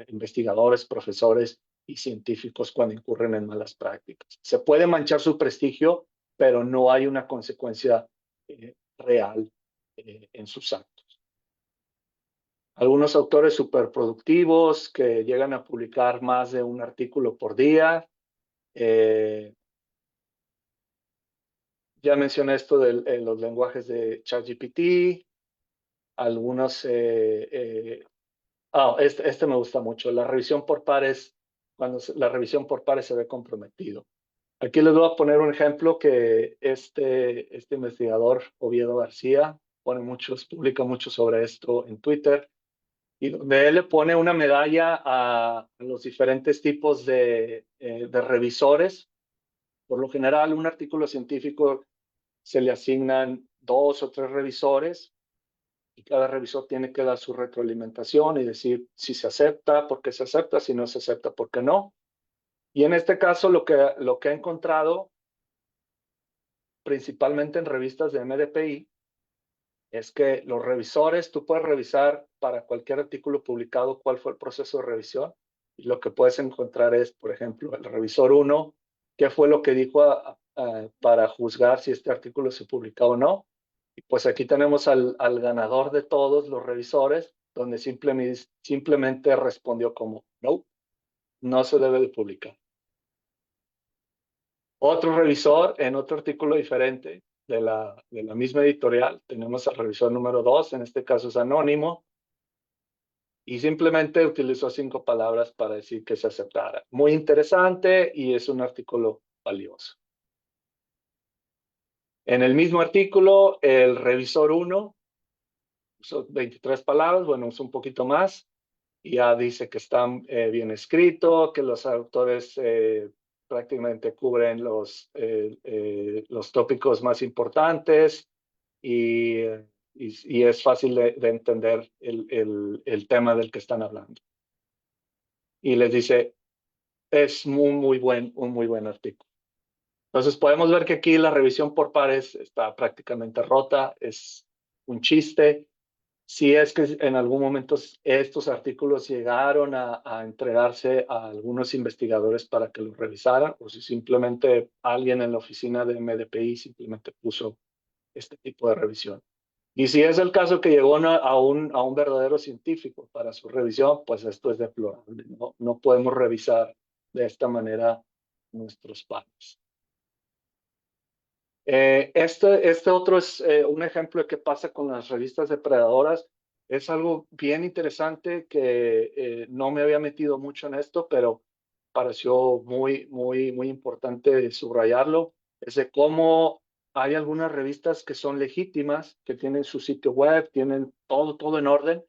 investigadores, profesores y científicos cuando incurren en malas prácticas. Se puede manchar su prestigio, pero no hay una consecuencia real en sus actos. Algunos autores superproductivos que llegan a publicar más de un artículo por día. Ya mencioné esto de los lenguajes de ChatGPT. Algunos este me gusta mucho. La revisión por pares, cuando la revisión por pares se ve comprometido. Aquí les voy a poner un ejemplo que este investigador, Oviedo García, publica mucho sobre esto en Twitter, y donde él le pone una medalla a los diferentes tipos de revisores. Por lo general, un artículo científico se le asignan 2 o 3 revisores, y cada revisor tiene que dar su retroalimentación y decir si se acepta, por qué se acepta, si no se acepta, por qué no. Y en este caso lo que he encontrado, principalmente en revistas de MDPI, es que los revisores, tú puedes revisar para cualquier artículo publicado cuál fue el proceso de revisión, y lo que puedes encontrar es, por ejemplo, el revisor 1, qué fue lo que dijo para juzgar si este artículo se publicó o no. Y pues aquí tenemos al ganador de todos los revisores, donde simplemente respondió como no, no se debe de publicar. Otro revisor, en otro artículo diferente de la misma editorial, tenemos al revisor número 2, en este caso es anónimo, y simplemente utilizó 5 palabras para decir que se aceptara. Muy interesante y es un artículo valioso. En el mismo artículo, el revisor 1 usó 23 palabras, bueno, usó un poquito más, y ya dice que está bien escrito, que los autores prácticamente cubren los tópicos más importantes, y es fácil de entender el tema del que están hablando. Y les dice, es un muy buen artículo. Entonces podemos ver que aquí la revisión por pares está prácticamente rota, es un chiste. Si es que en algún momento estos artículos llegaron a entregarse a algunos investigadores para que los revisaran, o si simplemente alguien en la oficina de MDPI simplemente puso este tipo de revisión. Y si es el caso que llegó a un verdadero científico para su revisión, pues esto es deplorable. No podemos revisar de esta manera nuestros pares. Este otro es un ejemplo de qué pasa con las revistas depredadoras. Es algo bien interesante que no me había metido mucho en esto, pero pareció muy importante subrayarlo. Es de cómo hay algunas revistas que son legítimas, que tienen su sitio web, tienen todo en orden,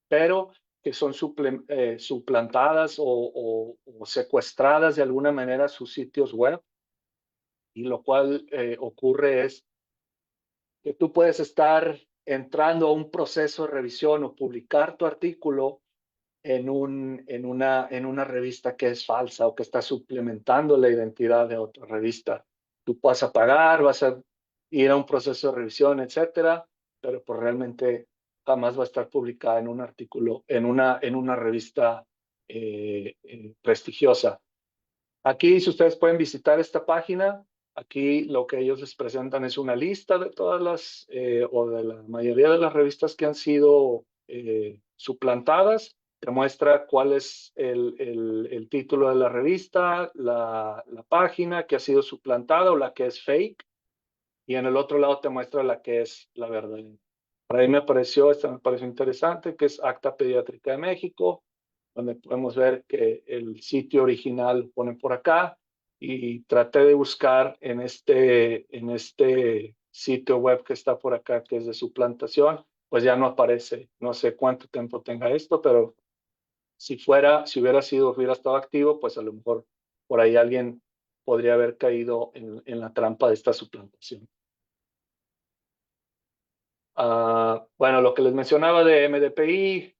pero que son suplantadas o secuestradas de alguna manera sus sitios web. Y lo cual ocurre es que tú puedes estar entrando a un proceso de revisión o publicar tu artículo en una revista que es falsa o que está suplementando la identidad de otra revista. Tú vas a pagar, vas a ir a un proceso de revisión, etcétera, pero pues realmente jamás va a estar publicada en un artículo, en una revista prestigiosa. Aquí, si ustedes pueden visitar esta página, aquí lo que ellos les presentan es una lista de todas las, o de la mayoría de las revistas que han sido suplantadas. Te muestra cuál es el título de la revista, la página que ha sido suplantada o la que es fake, y en el otro lado te muestra la que es la verdadera. Para mí esta me pareció interesante, que es Acta Pediátrica de México, donde podemos ver que el sitio original lo ponen por acá, y traté de buscar en este sitio web que está por acá, que es de suplantación, pues ya no aparece. No sé cuánto tiempo tenga esto, pero si hubiera estado activo, pues a lo mejor por ahí alguien podría haber caído en la trampa de esta suplantación. Bueno, lo que les mencionaba de MDPI,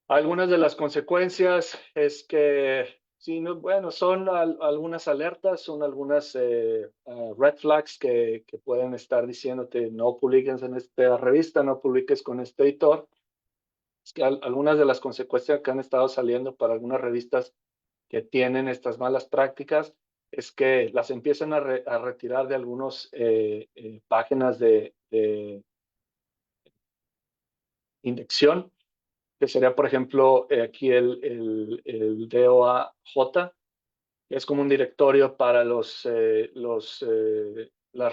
algunas de las consecuencias es que, sí, no, bueno, son algunas alertas, son algunas red flags que pueden estar diciéndote no publiques en esta revista, no publiques con este editor. Es que algunas de las consecuencias que han estado saliendo para algunas revistas que tienen estas malas prácticas es que las empiezan a retirar de algunas páginas de indexación, que sería, por ejemplo, aquí el DOAJ, que es como un directorio para las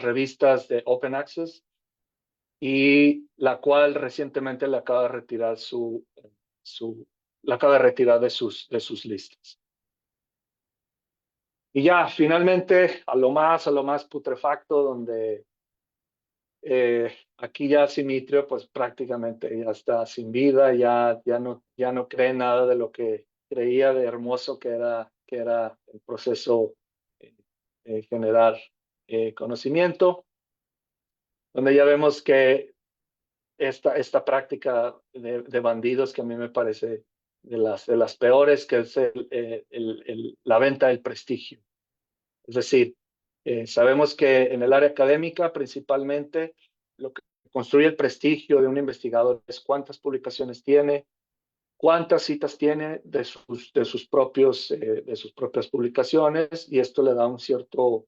revistas de Open Access, y la cual recientemente le acaba de retirar la acaba de retirar de sus listas. Y ya, finalmente, a lo más putrefacto, donde aquí ya Simitrio, pues prácticamente ya está sin vida, ya no cree nada de lo que creía de hermoso que era el proceso generar conocimiento, donde ya vemos que esta práctica de bandidos que a mí me parece de las peores, que es la venta del prestigio. Es decir, sabemos que en el área académica principalmente lo que construye el prestigio de un investigador es cuántas publicaciones tiene, cuántas citas tiene de sus propias publicaciones, y esto le da un cierto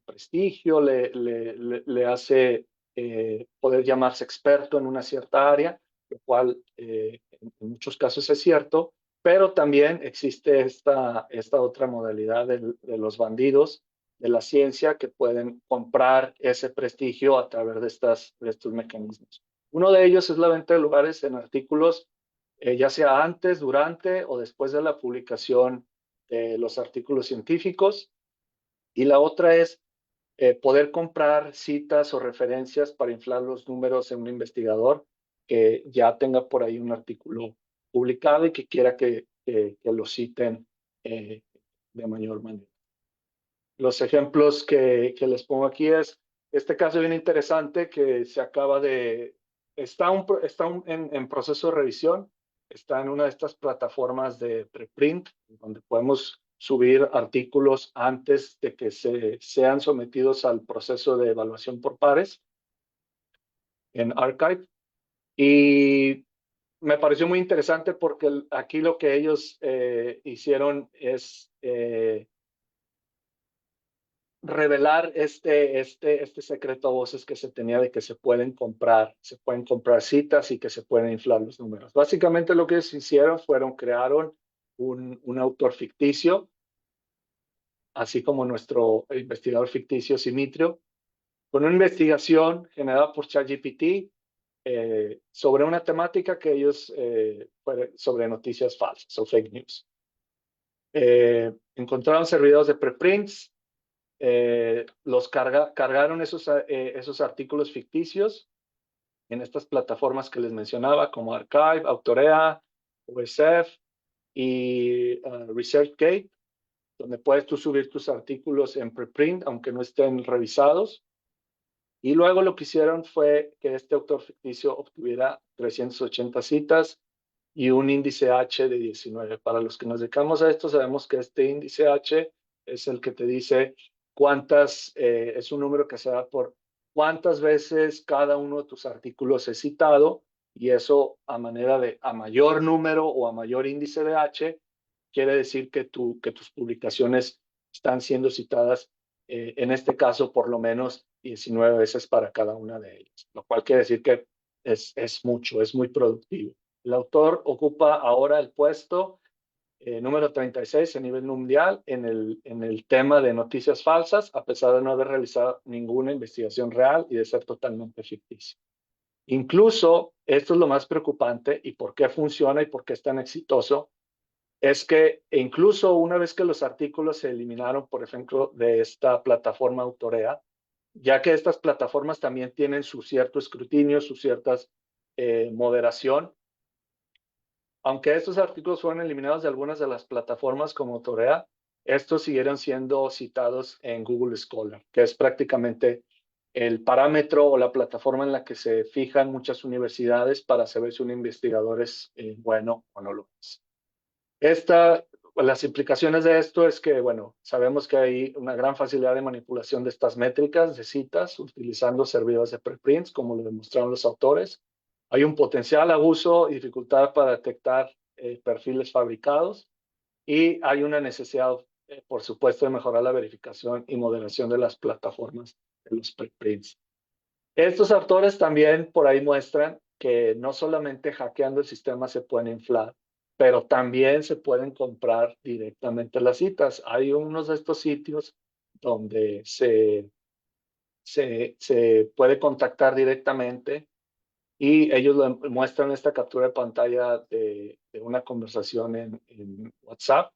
prestigio, le hace poder llamarse experto en una cierta área, lo cual en muchos casos es cierto, pero también existe esta otra modalidad de los bandidos de la ciencia que pueden comprar ese prestigio a través de estos mecanismos. Uno de ellos es la venta de lugares en artículos, ya sea antes, durante o después de la publicación de los artículos científicos. Y la otra es poder comprar citas o referencias para inflar los números en un investigador que ya tenga por ahí un artículo publicado y que quiera que lo citen de mayor manera. Los ejemplos que les pongo aquí es este caso bien interesante que se acaba de, está en proceso de revisión, está en una de estas plataformas de preprint, donde podemos subir artículos antes de que sean sometidos al proceso de evaluación por pares en Archive. Y me pareció muy interesante porque aquí lo que ellos hicieron es revelar este secreto a voces que se tenía de que se pueden comprar citas y que se pueden inflar los números. Básicamente lo que ellos hicieron crearon un autor ficticio, así como nuestro investigador ficticio Simitrio, con una investigación generada por ChatGPT sobre una temática que ellos, sobre noticias falsas o fake news. Encontraron servidores de preprints, cargaron esos artículos ficticios en estas plataformas que les mencionaba, como Archive, Autorea, OSF y ResearchGate, donde puedes tú subir tus artículos en preprint, aunque no estén revisados. Y luego lo que hicieron fue que este autor ficticio obtuviera 380 citas y un índice H de 19. Para los que nos dedicamos a esto, sabemos que este índice H es el que te dice es un número que se da por cuántas veces cada uno de tus artículos es citado, y eso a mayor número o a mayor índice de H, quiere decir que tus publicaciones están siendo citadas, en este caso, por lo menos 19 veces para cada una de ellas, lo cual quiere decir que es mucho, es muy productivo. El autor ocupa ahora el puesto número 36 a nivel mundial en el tema de noticias falsas, a pesar de no haber realizado ninguna investigación real y de ser totalmente ficticio. Incluso, esto es lo más preocupante y por qué funciona y por qué es tan exitoso, es que incluso una vez que los artículos se eliminaron, por ejemplo, de esta plataforma Autorea, ya que estas plataformas también tienen su cierto escrutinio, su cierta moderación, aunque estos artículos fueron eliminados de algunas de las plataformas como Autorea, estos siguieron siendo citados en Google Scholar, que es prácticamente el parámetro o la plataforma en la que se fijan muchas universidades para saber si un investigador es bueno o no lo es. Las implicaciones de esto es que, bueno, sabemos que hay una gran facilidad de manipulación de estas métricas de citas utilizando servidores de preprints, como lo demostraron los autores. Hay un potencial abuso y dificultad para detectar perfiles fabricados. y hay una necesidad, por supuesto, de mejorar la verificación y moderación de las plataformas de los preprints. Estos autores también por ahí muestran que no solamente hackeando el sistema se pueden inflar, pero también se pueden comprar directamente las citas. Hay unos de estos sitios donde se puede contactar directamente y ellos muestran esta captura de pantalla de una conversación en WhatsApp,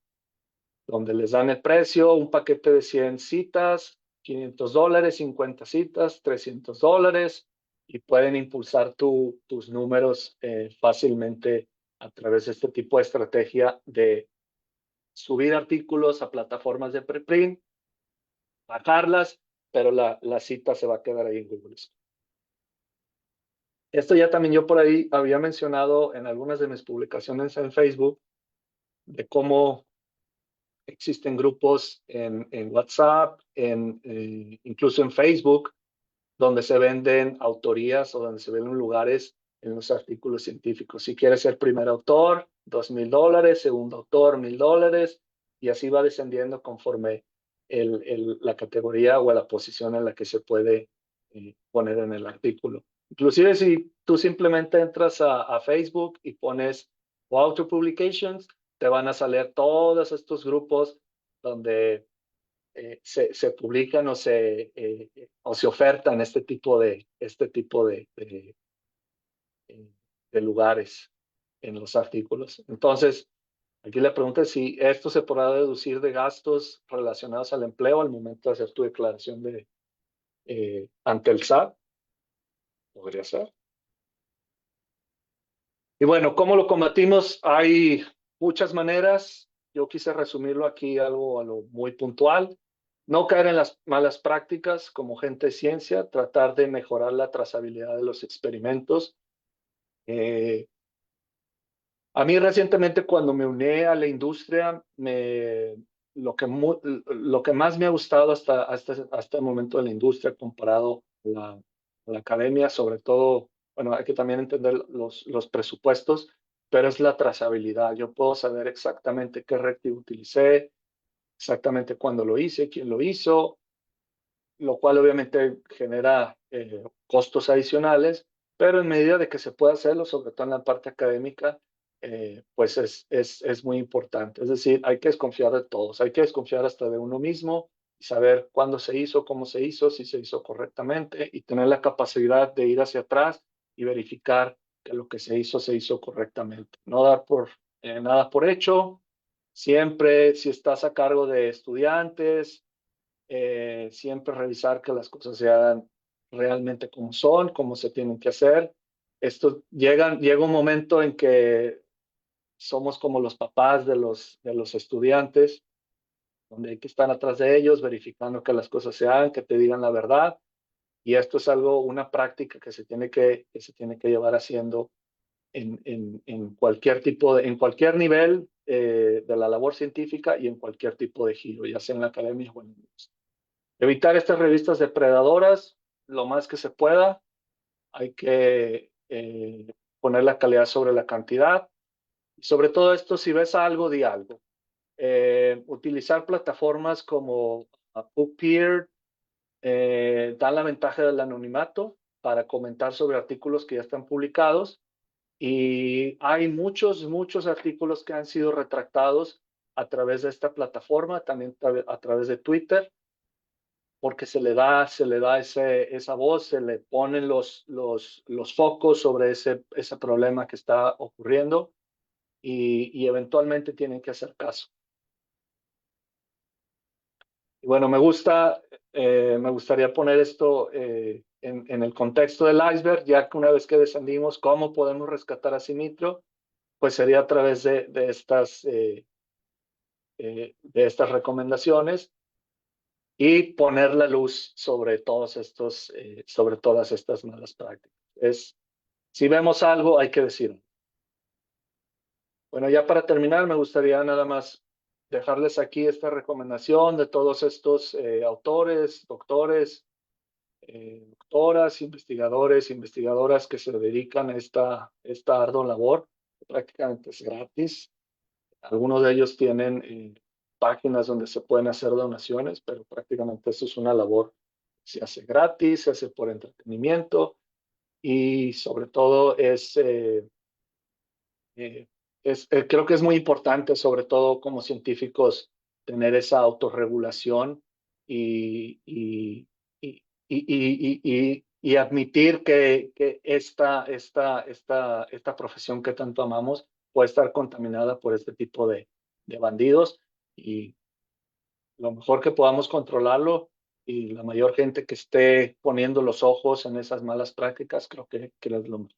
donde les dan el precio, un paquete de 100 citas, $500, 50 citas, $300, y pueden impulsar tus números fácilmente a través de este tipo de estrategia de subir artículos a plataformas de preprint, bajarlas, pero la cita se va a quedar ahí en Google. Esto ya también yo por ahí había mencionado en algunas de mis publicaciones en Facebook, de cómo existen grupos en WhatsApp, incluso en Facebook, donde se venden autorías o donde se venden lugares en los artículos científicos. Si quieres ser primer autor, $2,000, segundo autor, $1,000, y así va descendiendo conforme la categoría o la posición en la que se puede poner en el artículo. Inclusive si tú simplemente entras a Facebook y pones Author Publications, te van a salir todos estos grupos donde se publican o se ofertan eh, de lugares en los artículos. Entonces, aquí la pregunta es si esto se podrá deducir de gastos relacionados al empleo al momento de hacer tu declaración ante el SAT. Podría ser. Y bueno, ¿cómo lo combatimos? Hay muchas maneras. Yo quise resumirlo aquí algo a lo muy puntual. No caer en las malas prácticas como gente de ciencia, tratar de mejorar la trazabilidad de los experimentos. Eh, a mí recientemente cuando me uní a la industria, lo que más me ha gustado hasta el momento de la industria comparado a la academia, sobre todo, bueno, hay que también entender los presupuestos, pero es la trazabilidad. Yo puedo saber exactamente qué reactivo utilicé, exactamente cuándo lo hice, quién lo hizo, lo cual obviamente genera costos adicionales, pero en medida de que se pueda hacerlo, sobre todo en la parte académica, pues es muy importante. Es decir, hay que desconfiar de todos, hay que desconfiar hasta de uno mismo y saber cuándo se hizo, cómo se hizo, si se hizo correctamente y tener la capacidad de ir hacia atrás y verificar que lo que se hizo correctamente. No dar nada por hecho. Siempre, si estás a cargo de estudiantes, siempre revisar que las cosas se hagan realmente como son, como se tienen que hacer. Llega un momento en que somos como los papás de los estudiantes, donde hay que estar atrás de ellos, verificando que las cosas se hagan, que te digan la verdad. Y esto es una práctica que se tiene que llevar haciendo en cualquier en cualquier nivel de la labor científica y en cualquier tipo de giro, ya sea en la academia o en la industria. Evitar estas revistas depredadoras lo más que se pueda. Hay que poner la calidad sobre la cantidad. Y sobre todo esto, si ves algo, di algo. Utilizar plataformas como Bookpeer dan la ventaja del anonimato para comentar sobre artículos que ya están publicados. Y hay muchos artículos que han sido retractados a través de esta plataforma, también a través de Twitter, porque se le da esa voz, se le ponen los focos sobre ese problema que está ocurriendo y eventualmente tienen que hacer caso. Y bueno, me gustaría poner esto en el contexto del iceberg, ya que una vez que descendimos, ¿cómo podemos rescatar a Simitro? Pues sería a través de estas recomendaciones y poner la luz sobre sobre todas estas malas prácticas. Si vemos algo, hay que decirlo. Bueno, ya para terminar, me gustaría nada más dejarles aquí esta recomendación de todos estos autores, doctores, doctoras, investigadores, investigadoras que se dedican a esta ardua labor, que prácticamente es gratis. Algunos de ellos tienen páginas donde se pueden hacer donaciones, pero prácticamente eso es una labor que se hace gratis, se hace por entretenimiento y sobre todo creo que es muy importante, sobre todo como científicos, tener esa autorregulación y, y, y admitir que esta profesión que tanto amamos puede estar contaminada por este tipo de bandidos y lo mejor que podamos controlarlo y la mayor gente que esté poniendo los ojos en esas malas prácticas, creo que es lo mejor.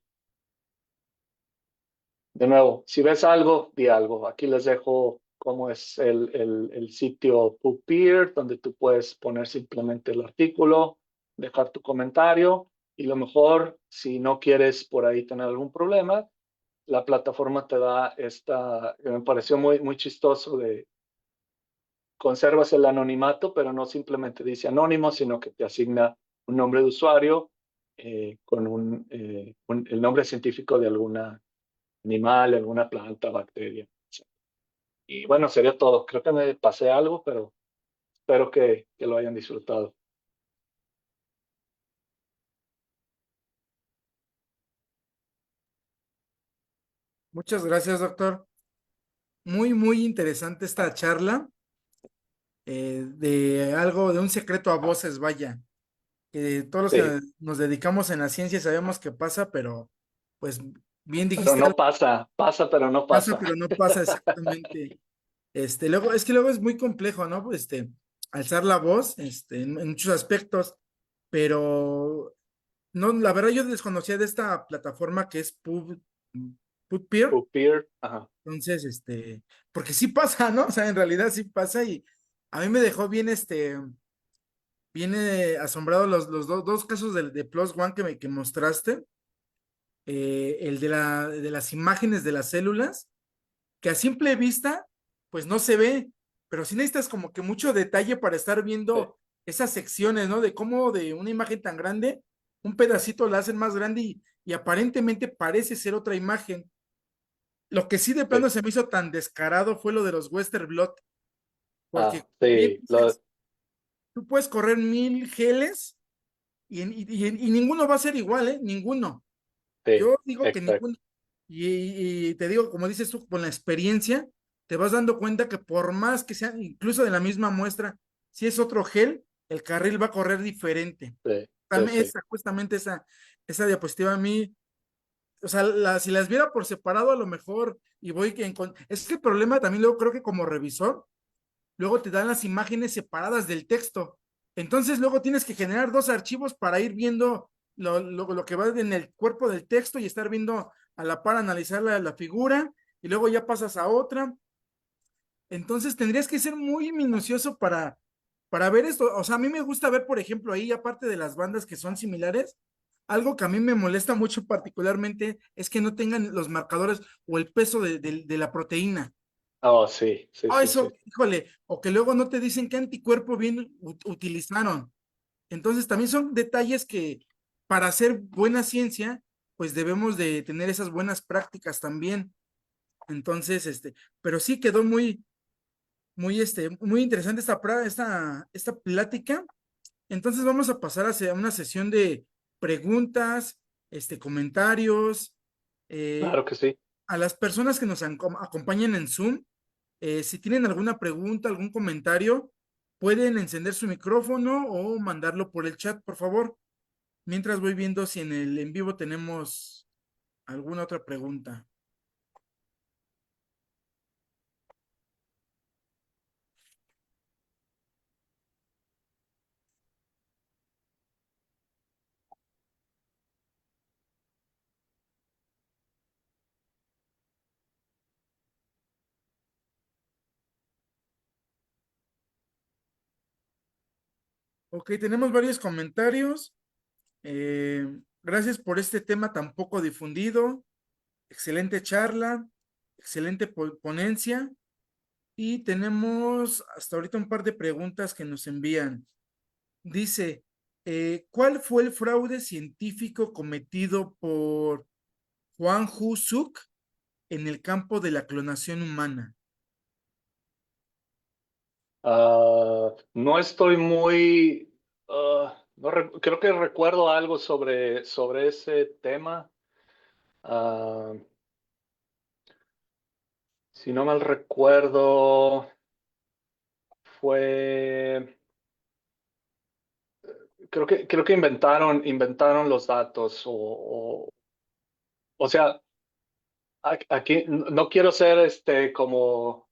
De nuevo, si ves algo, di algo. Aquí les dejo cómo es el sitio Puppeer, donde tú puedes poner simplemente el artículo, dejar tu comentario y lo mejor, si no quieres por ahí tener algún problema, la plataforma te da que me pareció muy chistoso de conservas el anonimato, pero no simplemente dice anónimo, sino que te asigna un nombre de usuario con el nombre científico de alguna animal, alguna planta, bacteria. Y bueno, sería todo. Creo que me pasé algo, pero espero que lo hayan disfrutado. Muchas gracias, doctor. Muy interesante esta charla, de algo, de un secreto a voces, vaya, que todos los Sí, que nos dedicamos en la ciencia sabemos que pasa, pero pues bien pero dijiste no algo, pasa, pero no pasa, pasa. pero no pasa exactamente. Luego, es que luego es muy complejo, ¿no? Pues, alzar la voz, en muchos aspectos, pero no, la verdad yo desconocía de esta plataforma que es PubPeer, Puppeer, ajá. entonces, porque sí pasa, ¿no? O sea, en realidad sí pasa y a mí me dejó bien, bien asombrado los dos casos de Plus One que mostraste, el de las imágenes de las células, que a simple vista, pues no se ve, pero sí necesitas como que mucho detalle para estar Sí, viendo esas secciones, ¿no? De cómo de una imagen tan grande, un pedacito la hacen más grande y aparentemente parece ser otra imagen. Lo que sí de sí. plano se me hizo tan descarado fue lo de los Western Blot, porque como bien Sí, dices, tú puedes correr 1000 geles y ninguno va a ser igual, ¿eh? Ninguno. sí, Yo digo que exacto. ninguno. Y te digo, como dices tú, con la experiencia, te vas dando cuenta que por más que sean, incluso de la misma muestra, si es otro gel, el carril va a correr diferente. Sí, sí, También sí, justamente esa diapositiva a mí, o sea, si las viera por separado, a lo mejor, y voy que es que el problema también luego creo que como revisor, luego te dan las imágenes separadas del texto. Entonces luego tienes que generar dos archivos para ir viendo lo que va en el cuerpo del texto y estar viendo a la par, analizar la figura y luego ya pasas a otra. Entonces tendrías que ser muy minucioso para ver esto. O sea, a mí me gusta ver, por ejemplo, ahí, aparte de las bandas que son similares, algo que a mí me molesta mucho particularmente es que no tengan los marcadores o el peso de la proteína. Oh, sí, sí, Ah, sí, sí. eso, híjole, o que luego no te dicen qué anticuerpo bien utilizaron. Entonces, también son detalles que para hacer buena ciencia, pues debemos de tener esas buenas prácticas también. Entonces, pero sí quedó muy interesante esta plática. Entonces, vamos a pasar hacia una sesión de preguntas, comentarios, eh, Claro que sí. a las personas que nos acompañan en Zoom. Si tienen alguna pregunta, algún comentario, pueden encender su micrófono o mandarlo por el chat, por favor. Mientras voy viendo si en el en vivo tenemos alguna otra pregunta. Ok, tenemos varios comentarios. Gracias por este tema tan poco difundido. Excelente charla, excelente ponencia. Y tenemos hasta ahorita un par de preguntas que nos envían. Dice, ¿cuál fue el fraude científico cometido por Juan Hu Suk en el campo de la clonación humana? No estoy muy, creo que recuerdo algo sobre ese tema. Ah, si no mal recuerdo, fue, creo que inventaron los datos o sea, aquí no quiero ser como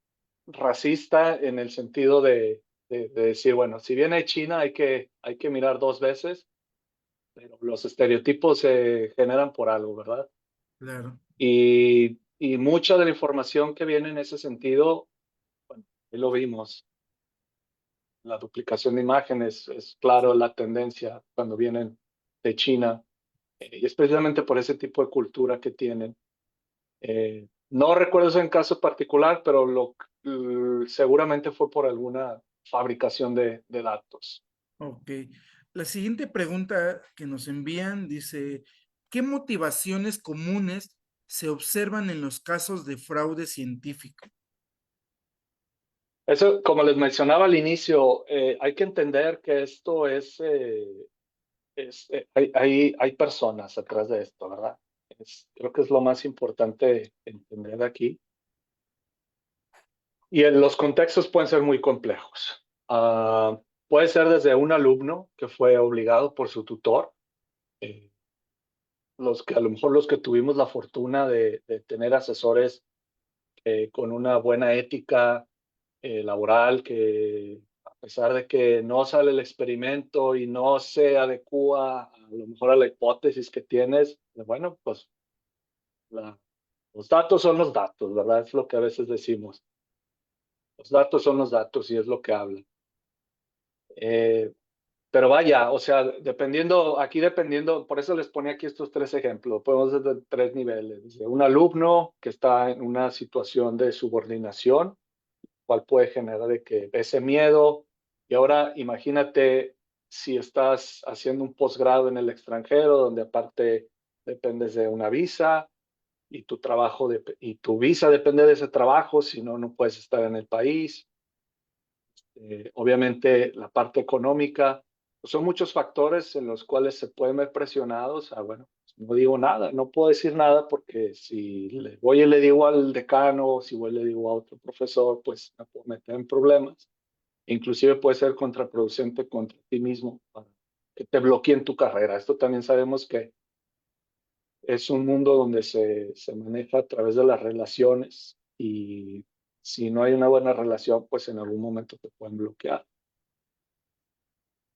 racista en el sentido de decir, bueno, si viene de China hay que mirar dos veces, pero los estereotipos se generan por algo, ¿verdad? Claro, Y mucha de la información que viene en ese sentido, bueno, ahí lo vimos, la duplicación de imágenes es claro la tendencia cuando vienen de China, y es precisamente por ese tipo de cultura que tienen. No recuerdo ese en caso particular, pero seguramente fue por alguna fabricación de datos. ok. La siguiente pregunta que nos envían dice, ¿qué motivaciones comunes se observan en los casos de fraude científico? Eso, como les mencionaba al inicio, hay que entender que esto hay personas atrás de esto, ¿verdad? Creo que es lo más importante entender aquí. Y los contextos pueden ser muy complejos. Puede ser desde un alumno que fue obligado por su tutor, eh, a lo mejor los que tuvimos la fortuna de tener asesores con una buena ética laboral, que a pesar de que no sale el experimento y no se adecua a lo mejor a la hipótesis que tienes, bueno, pues la, los datos son los datos, ¿verdad? Es lo que a veces decimos. Los datos son los datos y es lo que hablan. Eh, pero vaya, o sea, dependiendo, por eso les ponía aquí estos tres ejemplos, podemos desde tres niveles, desde un alumno que está en una situación de subordinación, cual puede generar de que ese miedo, y ahora imagínate si estás haciendo un posgrado en el extranjero, donde aparte dependes de una visa, y y tu visa depende de ese trabajo, si no, no puedes estar en el país. Obviamente la parte económica, pues son muchos factores en los cuales se pueden ver presionados a, bueno, no digo nada, no puedo decir nada porque si le voy y le digo al decano o si voy y le digo a otro profesor, pues me puedo meter en problemas. Inclusive puede ser contraproducente contra ti mismo para que te bloqueen tu carrera. Esto también sabemos que es un mundo donde se maneja a través de las relaciones y si no hay una buena relación, pues en algún momento te pueden bloquear.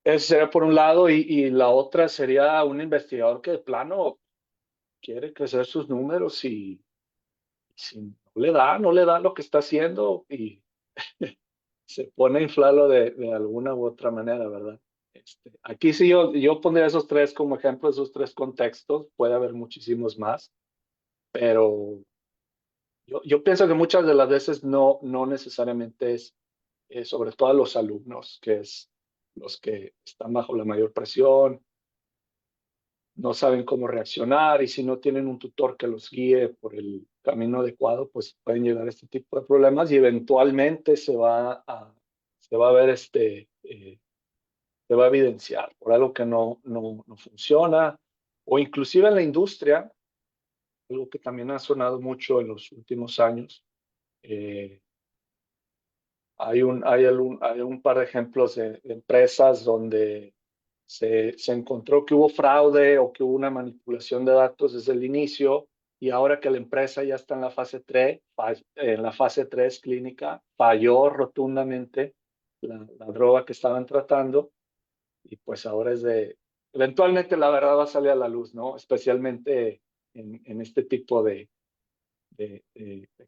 Eso sería por un lado, y la otra sería un investigador que de plano quiere crecer sus números y si no le da lo que está haciendo y se pone a inflarlo de alguna u otra manera, ¿verdad? Aquí sí yo pondría esos tres como ejemplo, esos tres contextos, puede haber muchísimos más, pero yo pienso que muchas de las veces no necesariamente es, sobre todo a los alumnos, que es los que están bajo la mayor presión, no saben cómo reaccionar y si no tienen un tutor que los guíe por el camino adecuado, pues pueden llegar a este tipo de problemas y eventualmente se va a ver se va a evidenciar por algo que no funciona o inclusive en la industria, algo que también ha sonado mucho en los últimos años. eh, hay un par de ejemplos de empresas donde se encontró que hubo fraude o que hubo una manipulación de datos desde el inicio y ahora que la empresa ya está en la fase 3, clínica, falló rotundamente la droga que estaban tratando y pues ahora eventualmente la verdad va a salir a la luz, ¿no? Especialmente en este tipo de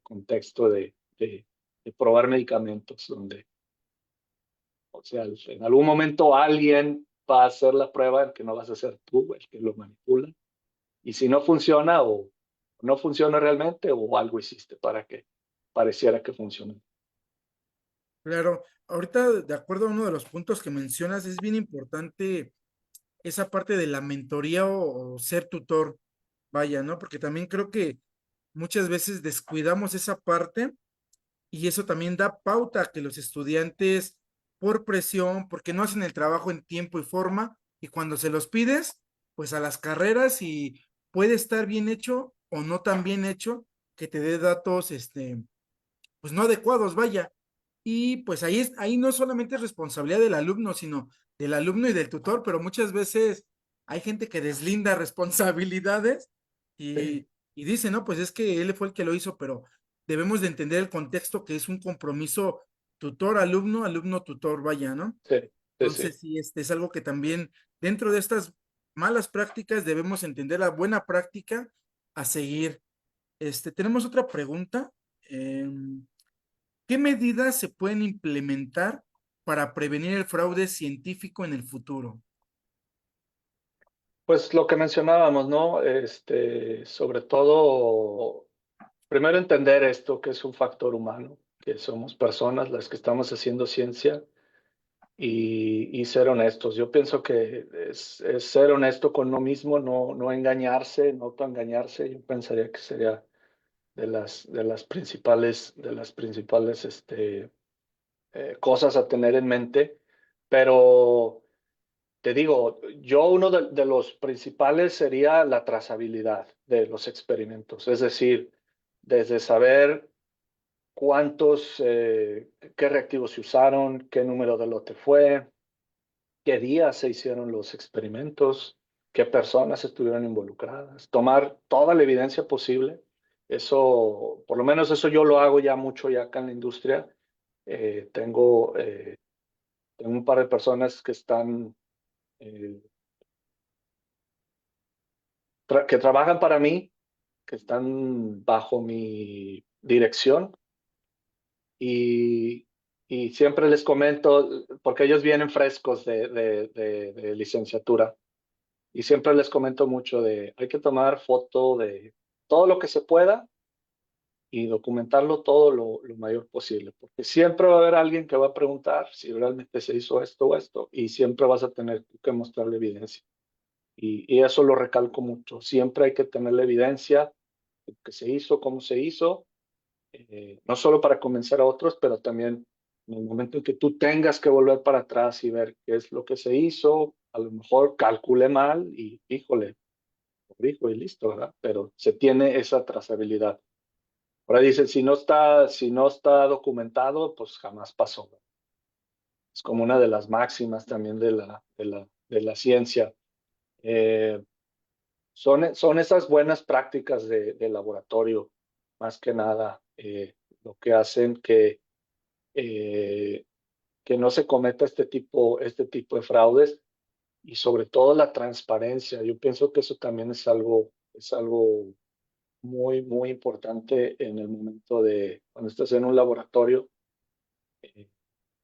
contexto de probar medicamentos, donde, o sea, en algún momento alguien va a hacer la prueba en que no vas a ser tú el que lo manipula. Y si no funciona o no funciona realmente o algo hiciste para que pareciera que funcione. Claro, ahorita de acuerdo a uno de los puntos que mencionas, es bien importante esa parte de la mentoría o ser tutor, vaya, ¿no? Porque también creo que muchas veces descuidamos esa parte y eso también da pauta a que los estudiantes, por presión, porque no hacen el trabajo en tiempo y forma, y cuando se los pides, pues a las carreras y puede estar bien hecho o no tan bien hecho, que te dé datos, pues no adecuados, vaya. Y pues ahí no solamente es responsabilidad del alumno, sino del alumno y del tutor, pero muchas veces hay gente que deslinda responsabilidades Sí, y dice, no, pues es que él fue el que lo hizo, pero debemos de entender el contexto que es un compromiso tutor-alumno, alumno-tutor, vaya, ¿no? sí, sí, sí. Entonces, sí, es algo que también dentro de estas malas prácticas debemos entender la buena práctica a seguir. Tenemos otra pregunta. ¿Qué medidas se pueden implementar para prevenir el fraude científico en el futuro? Pues lo que mencionábamos, ¿no? Sobre todo, primero entender esto, que es un factor humano, que somos personas las que estamos haciendo ciencia y ser honestos. Yo pienso que es ser honesto con uno mismo, no engañarse, no autoengañarse. Yo pensaría que sería de las principales cosas a tener en mente. Pero te digo, yo uno de los principales sería la trazabilidad de los experimentos, es decir, desde saber qué reactivos se usaron, qué número de lote fue, qué días se hicieron los experimentos, qué personas estuvieron involucradas, tomar toda la evidencia posible. Eso, por lo menos eso yo lo hago ya mucho ya acá en la industria. Tengo un par de personas que están eh, que trabajan para mí, que están bajo mi dirección y, y siempre les comento, porque ellos vienen frescos de licenciatura, y siempre les comento mucho hay que tomar foto de todo lo que se pueda y documentarlo todo lo mayor posible, porque siempre va a haber alguien que va a preguntar si realmente se hizo esto o esto, y siempre vas a tener que mostrarle evidencia. Y eso lo recalco mucho. Siempre hay que tener la evidencia de qué se hizo, cómo se hizo, no solo para convencer a otros, pero también en el momento en que tú tengas que volver para atrás y ver qué es lo que se hizo, a lo mejor calculé mal y híjole, corrijo y listo, ¿verdad? Pero se tiene esa trazabilidad. Ahora dicen, si no está documentado, pues jamás pasó. Es como una de las máximas también de la ciencia. Eh, son esas buenas prácticas de laboratorio, más que nada, lo que hacen eh, que no se cometa este tipo de fraudes y sobre todo la transparencia. Yo pienso que eso también es algo muy, muy importante en el momento de cuando estás en un laboratorio, eh,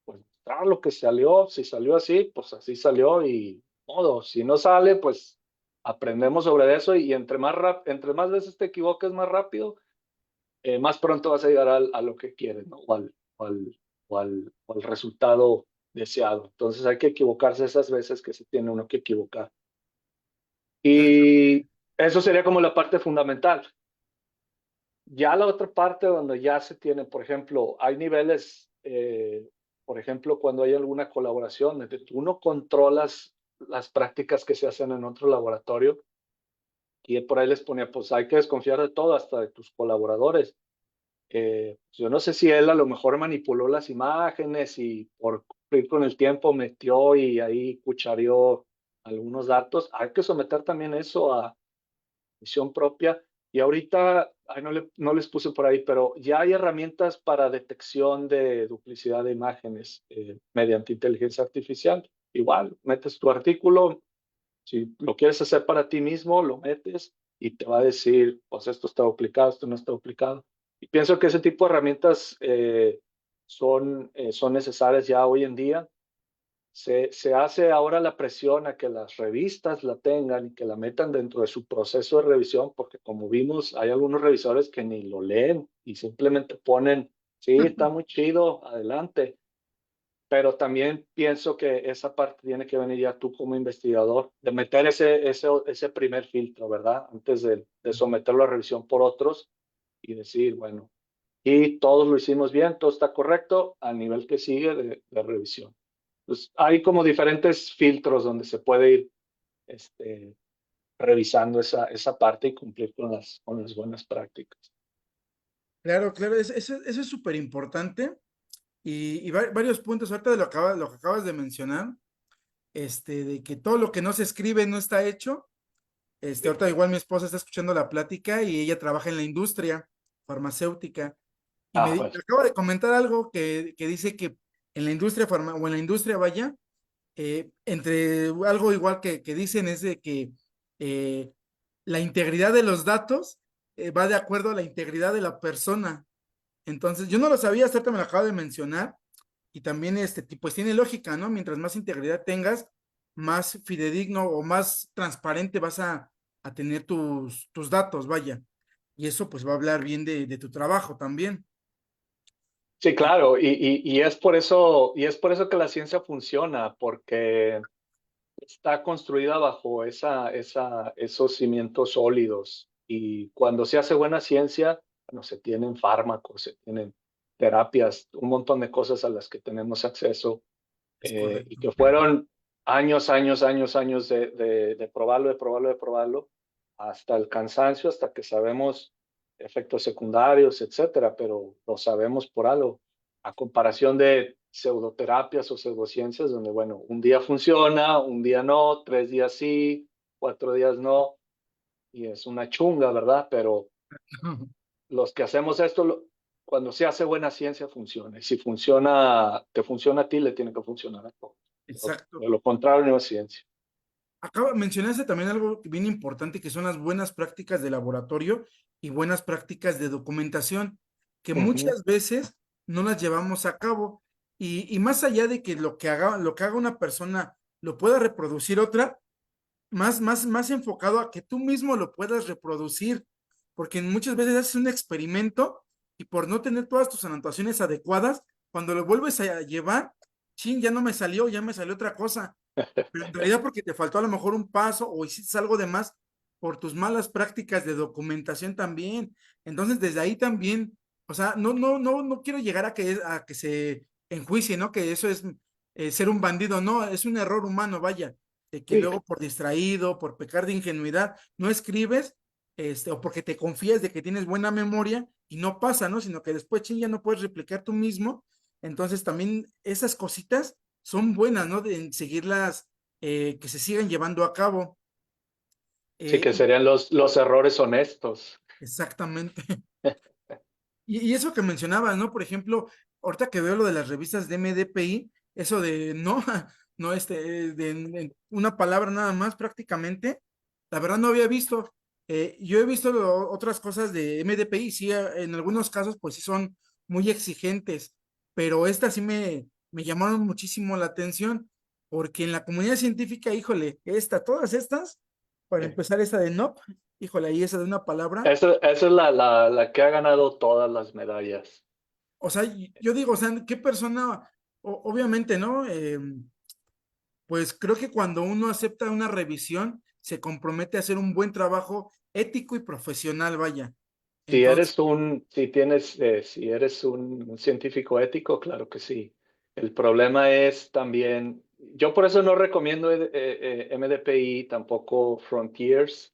pues mostrar lo que salió. Si salió así, pues así salió y modo. Si no sale, pues aprendemos sobre eso y entre más veces te equivoques más rápido, más pronto vas a llegar a lo que quieres, ¿no? O al resultado deseado. Entonces hay que equivocarse esas veces que se tiene uno que equivocar. Y eso sería como la parte fundamental. Ya la otra parte donde ya se tiene, por ejemplo, hay niveles, por ejemplo, cuando hay alguna colaboración, donde tú no controlas las prácticas que se hacen en otro laboratorio, y por ahí les ponía, pues hay que desconfiar de todo, hasta de tus colaboradores. Yo no sé si él a lo mejor manipuló las imágenes y por cumplir con el tiempo metió y ahí cuchareó algunos datos. Hay que someter también eso a visión propia. Y ahorita, ay, no les puse por ahí, pero ya hay herramientas para detección de duplicidad de imágenes mediante inteligencia artificial. Igual, metes tu artículo, si lo quieres hacer para ti mismo, lo metes y te va a decir, pues esto está duplicado, esto no está duplicado. Y pienso que ese tipo de herramientas son necesarias ya hoy en día. Se hace ahora la presión a que las revistas la tengan y que la metan dentro de su proceso de revisión, porque como vimos, hay algunos revisores que ni lo leen y simplemente ponen, sí, está muy chido, adelante. Pero también pienso que esa parte tiene que venir ya tú como investigador, de meter ese primer filtro, ¿verdad? Antes de someterlo a revisión por otros y decir, bueno, y todos lo hicimos bien, todo está correcto al nivel que sigue de revisión. Pues hay como diferentes filtros donde se puede ir este, revisando esa parte y cumplir con las buenas prácticas. Claro, claro, eso es súper importante y varios puntos, ahorita de lo que acabas de mencionar, de que todo lo que no se escribe no está hecho. Ahorita igual mi esposa está escuchando la plática y ella trabaja en la industria farmacéutica y Ah, me pues, acaba de comentar algo que dice que en la industria o en la industria vaya, entre algo igual que dicen es de que eh, la integridad de los datos va de acuerdo a la integridad de la persona. Entonces, yo no lo sabía, hasta ahorita me lo acaba de mencionar y también pues tiene lógica, ¿no? Mientras más integridad tengas, más fidedigno o más transparente vas a tener tus datos, vaya. Y eso pues va a hablar bien de tu trabajo también. sí, claro, y es por eso que la ciencia funciona, porque está construida bajo esos cimientos sólidos. Y cuando se hace buena ciencia, bueno, se tienen fármacos, se tienen terapias, un montón de cosas a las que tenemos acceso, Es y correcto. que fueron años, años, años, años de probarlo, de probarlo, de probarlo, hasta el cansancio, hasta que sabemos efectos secundarios, etcétera, pero lo sabemos por algo, a comparación de pseudoterapias o pseudociencias, donde, bueno, un día funciona, un día no, 3 días sí, 4 días no, y es una chunga, ¿verdad? Pero los que hacemos esto, cuando se hace buena ciencia, funciona. Y si funciona, te funciona a ti, le tiene que funcionar a todos. Exacto. De lo contrario, no es ciencia. Mencionaste también algo bien importante que son las buenas prácticas de laboratorio y buenas prácticas de documentación, que Ujú. muchas veces no las llevamos a cabo. Y más allá de que lo que haga una persona lo pueda reproducir otra, más enfocado a que tú mismo lo puedas reproducir, porque muchas veces haces un experimento y por no tener todas tus anotaciones adecuadas, cuando lo vuelves a llevar, chin, ya no me salió, ya me salió otra cosa, pero en realidad porque te faltó a lo mejor un paso o hiciste algo de más por tus malas prácticas de documentación también. Entonces, desde ahí también, o sea, no quiero llegar a que se enjuicie, ¿no? Que eso es ser un bandido, no, es un error humano, vaya, de que Sí, luego por distraído, por pecar de ingenuidad, no escribes, o porque te confías de que tienes buena memoria y no pasa, ¿no? Sino que después, ching, ya no puedes replicar tú mismo. Entonces, también esas cositas son buenas, ¿no? De seguirlas que se sigan llevando a cabo. sí que Y serían los errores honestos. exactamente. Y eso que mencionabas, ¿no? Por ejemplo, ahorita que veo lo de las revistas de MDPI, eso de no, no, de una palabra nada más prácticamente, la verdad no había visto. Yo he visto otras cosas de MDPI, sí, en algunos casos, pues sí son muy exigentes, pero estas sí me llamaron muchísimo la atención, porque en la comunidad científica, híjole, todas estas, para Sí. empezar, esa de no, híjole, ahí esa de una palabra. Esa es la que ha ganado todas las medallas. O sea, yo digo, o sea, ¿qué persona, obviamente, ¿no? Pues creo que cuando uno acepta una revisión, se compromete a hacer un buen trabajo ético y profesional, vaya. Entonces, Si eres un científico ético, claro que sí. El problema es también, yo por eso no recomiendo MDPI, tampoco Frontiers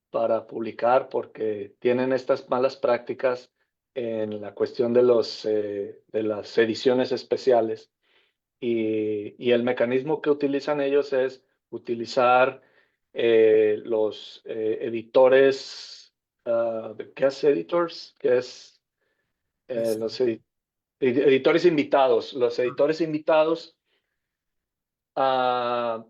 para publicar, porque tienen estas malas prácticas en la cuestión de las ediciones especiales. Y el mecanismo que utilizan ellos es utilizar los editores, guest editors, que es pues, los editores invitados. Los editores invitados, ah,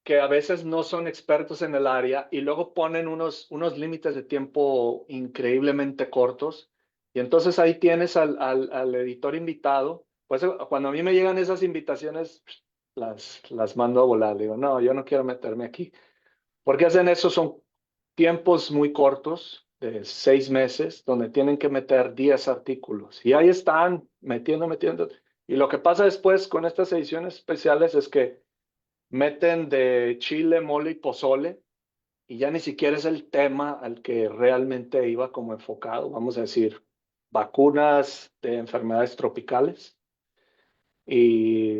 que a veces no son expertos en el área y luego ponen unos límites de tiempo increíblemente cortos. Y entonces ahí tienes al editor invitado. Pues cuando a mí me llegan esas invitaciones, las mando a volar. Digo, no, yo no quiero meterme aquí. ¿Por qué hacen eso? Son tiempos muy cortos, de 6 meses, donde tienen que meter 10 artículos. Y ahí están metiendo, metiendo. Y lo que pasa después con estas ediciones especiales es que meten de chile, mole y pozole, y ya ni siquiera es el tema al que realmente iba como enfocado, vamos a decir. vacunas de enfermedades tropicales y,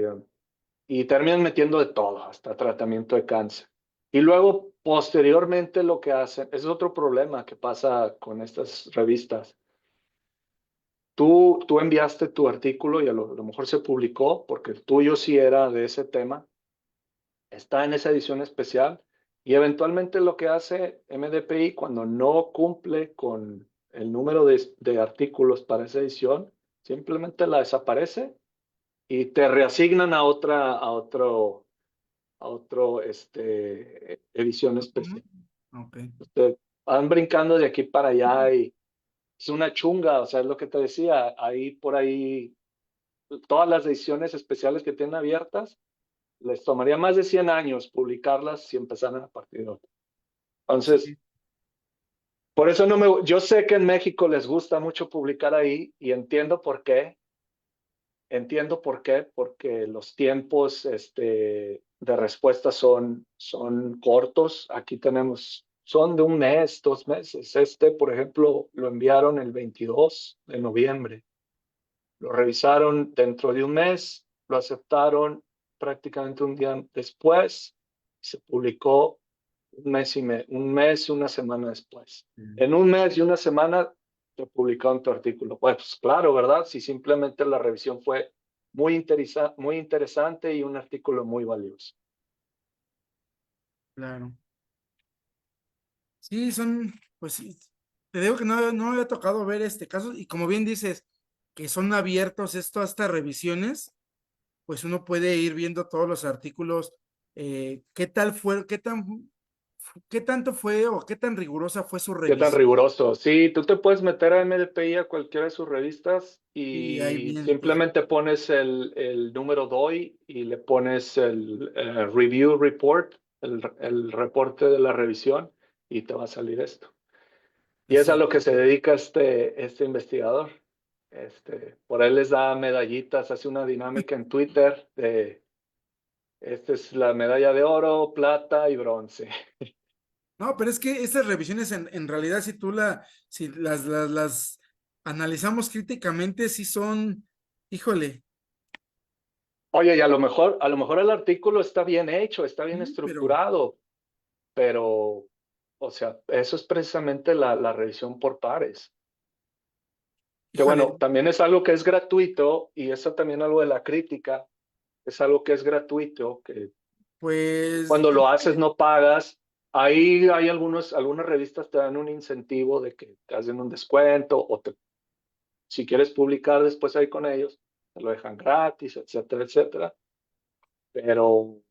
y terminan metiendo de todo, hasta tratamiento de cáncer. Y luego, posteriormente, lo que hacen, es otro problema que pasa con estas revistas. Tú enviaste tu artículo y a lo mejor se publicó porque el tuyo sí era de ese tema, está en esa edición especial y eventualmente lo que hace MDPI cuando no cumple con el número de artículos para esa edición, simplemente la desaparece y te reasignan a otro edición ¿Cómo? especial. Ok. Te van brincando de aquí para allá y es una chunga, o sea, es lo que te decía, ahí por ahí todas las ediciones especiales que tienen abiertas, les tomaría más de 100 años publicarlas si empezaran a partir de hoy. Entonces, Sí, por eso yo sé que en México les gusta mucho publicar ahí y entiendo por qué, porque los tiempos de respuesta son cortos. Aquí son de un mes, 2 meses. Por ejemplo, lo enviaron el 22 de noviembre. Lo revisaron dentro de un mes, lo aceptaron prácticamente un día después, se publicó un mes y una semana después. sí. En un mes y una semana te publicaron tu artículo. Pues claro, ¿verdad? Si simplemente la revisión fue muy interesante y un artículo muy valioso. Claro. Sí, pues sí, te digo que no me había tocado ver este caso y como bien dices, que son abiertos estas revisiones, pues uno puede ir viendo todos los artículos, qué tal fue, qué tanto fue o qué tan rigurosa fue su ¿Qué tan revisión riguroso? Sí, tú te puedes meter a MDPI a cualquiera de sus revistas y ahí y bien, pues, simplemente pones el número DOI y le pones el review report, el reporte de la revisión y te va a salir esto. Y pues es a sí. lo que se dedica este investigador. Por él les da medallitas, hace una dinámica en Twitter de, esta es la medalla de oro, plata y bronce. No, pero es que estas revisiones en realidad si las analizamos críticamente, sí son, híjole, Oye, y a lo mejor el artículo está bien hecho, está bien sí, pero, estructurado, pero, o sea, eso es precisamente la revisión por pares. Que híjole, bueno, también es algo que es gratuito y eso también algo de la crítica, es algo que es gratuito, que pues cuando lo haces no pagas. Ahí hay algunas revistas te dan un incentivo de que te hacen un descuento si quieres publicar después ahí con ellos, te lo dejan gratis, etcétera, etcétera. Pero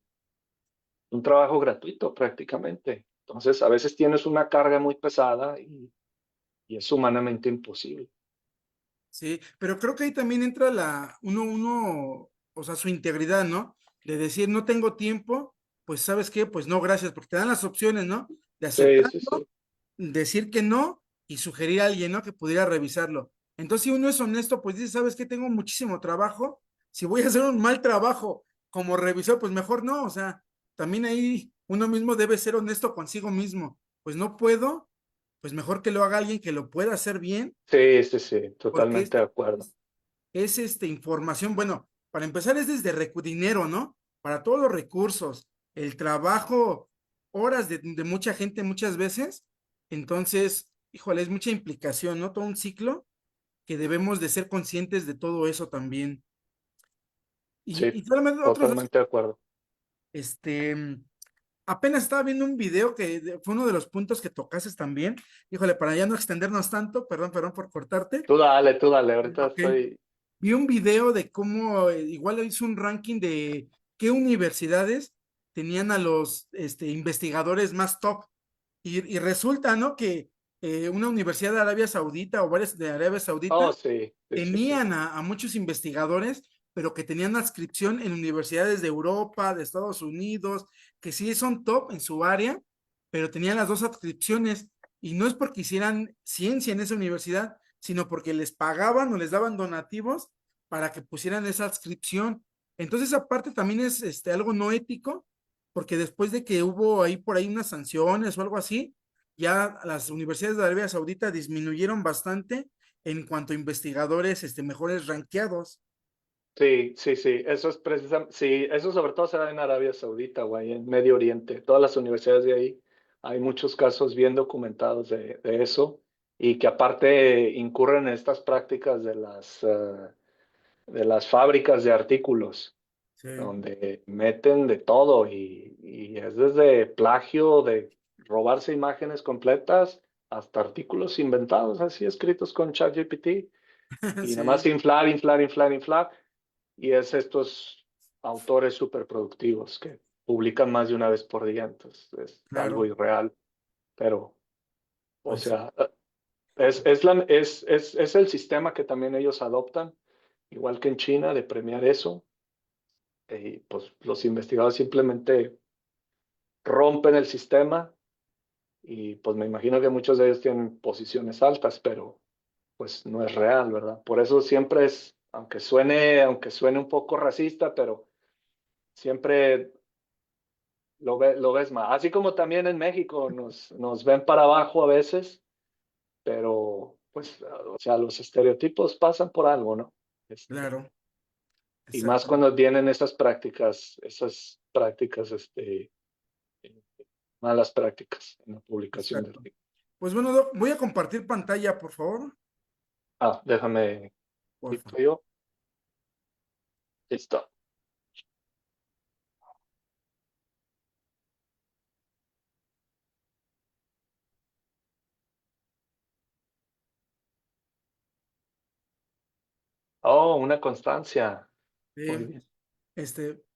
un trabajo gratuito prácticamente. Entonces, a veces tienes una carga muy pesada y es humanamente imposible. sí, pero creo que ahí también entra o sea, su integridad, ¿no? De decir, no tengo tiempo, pues ¿sabes qué? Pues no, gracias, porque te dan las opciones, ¿no? De Sí, aceptarlo, sí, sí. decir que no y sugerir a alguien, ¿no? Que pudiera revisarlo. Entonces, si uno es honesto, pues dice, ¿sabes qué? Tengo muchísimo trabajo. Si voy a hacer un mal trabajo como revisor, pues mejor no. O sea, también ahí uno mismo debe ser honesto consigo mismo. Pues no puedo, pues mejor que lo haga alguien que lo pueda hacer bien, Sí, sí, sí, porque totalmente de acuerdo. información, bueno, para empezar es desde dinero, ¿no? Para todos los recursos, el trabajo, horas de mucha gente muchas veces. Entonces, híjole, es mucha implicación, ¿no? Todo un ciclo que debemos de ser conscientes de todo eso también. Sí, Y solamente otros dos, totalmente de acuerdo. este, apenas estaba viendo un video fue uno de los puntos que tocases también. Híjole, para ya no extendernos tanto, perdón por cortarte. Tú dale, ahorita Ok. estoy. Vi un video de cómo igual hizo un ranking de qué universidades tenían a los investigadores más top. Y resulta, ¿no? Que una universidad de Arabia Saudita o varias de Arabia Oh, Saudita sí, sí, sí, sí. tenían a muchos investigadores, pero que tenían adscripción en universidades de Europa, de Estados Unidos, que sí son top en su área, pero tenían las dos adscripciones. Y no es porque hicieran ciencia en esa universidad, sino porque les pagaban o les daban donativos para que pusieran esa adscripción. Entonces, aparte también es algo no ético, porque después de que hubo ahí por ahí unas sanciones o algo así, ya las universidades de Arabia Saudita disminuyeron bastante en cuanto a investigadores mejores rankeados. Sí, sí, sí, eso es precisamente, sí, eso sobre todo se da en Arabia Saudita, güey, en Medio Oriente, todas las universidades de ahí, hay muchos casos bien documentados de eso y que aparte incurren en estas prácticas de las fábricas de artículos, Sí, donde meten de todo y es desde plagio de robarse imágenes completas hasta artículos inventados, así escritos con ChatGPT y nada más sí, inflar, inflar, inflar, inflar. Y es estos autores súper productivos que publican más de una vez por día, entonces es algo claro, irreal, pero, o pues, sea, es el sistema que también ellos adoptan, igual que en China, de premiar eso, y pues los investigadores simplemente rompen el sistema y pues me imagino que muchos de ellos tienen posiciones altas, pero pues no es real, ¿verdad? Por eso siempre es, aunque suene un poco racista, pero siempre lo ves más. Así como también en México nos ven para abajo a veces, pero pues, o sea, los estereotipos pasan por algo, ¿no? claro, Y más exacto, cuando vienen esas prácticas, malas prácticas en la publicación de exacto. artículos. Pues bueno, Doc, voy a compartir pantalla, por favor. Ah, déjame, Porfa. quito yo. Listo. Oh, una constancia. Muy Sí. bien.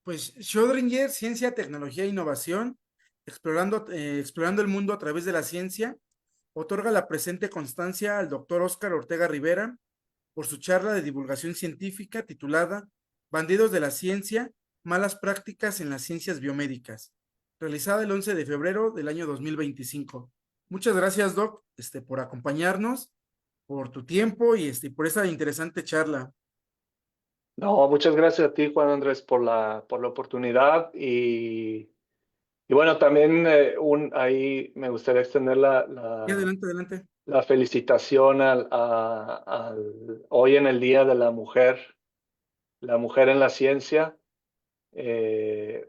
Pues Schrödinger, Ciencia, Tecnología e Innovación, explorando el mundo a través de la ciencia, otorga la presente constancia al doctor Óscar Ortega Rivera por su charla de divulgación científica titulada Bandidos de la Ciencia, Malas Prácticas en las Ciencias Biomédicas, realizada el 11 de febrero del año 2025. Muchas gracias, Doc, por acompañarnos, por tu tiempo y por esta interesante charla. No, muchas gracias a ti, Juan Andrés, por la oportunidad y bueno, también ahí me gustaría extender Y adelante, adelante. la felicitación hoy en el Día de la mujer en la ciencia.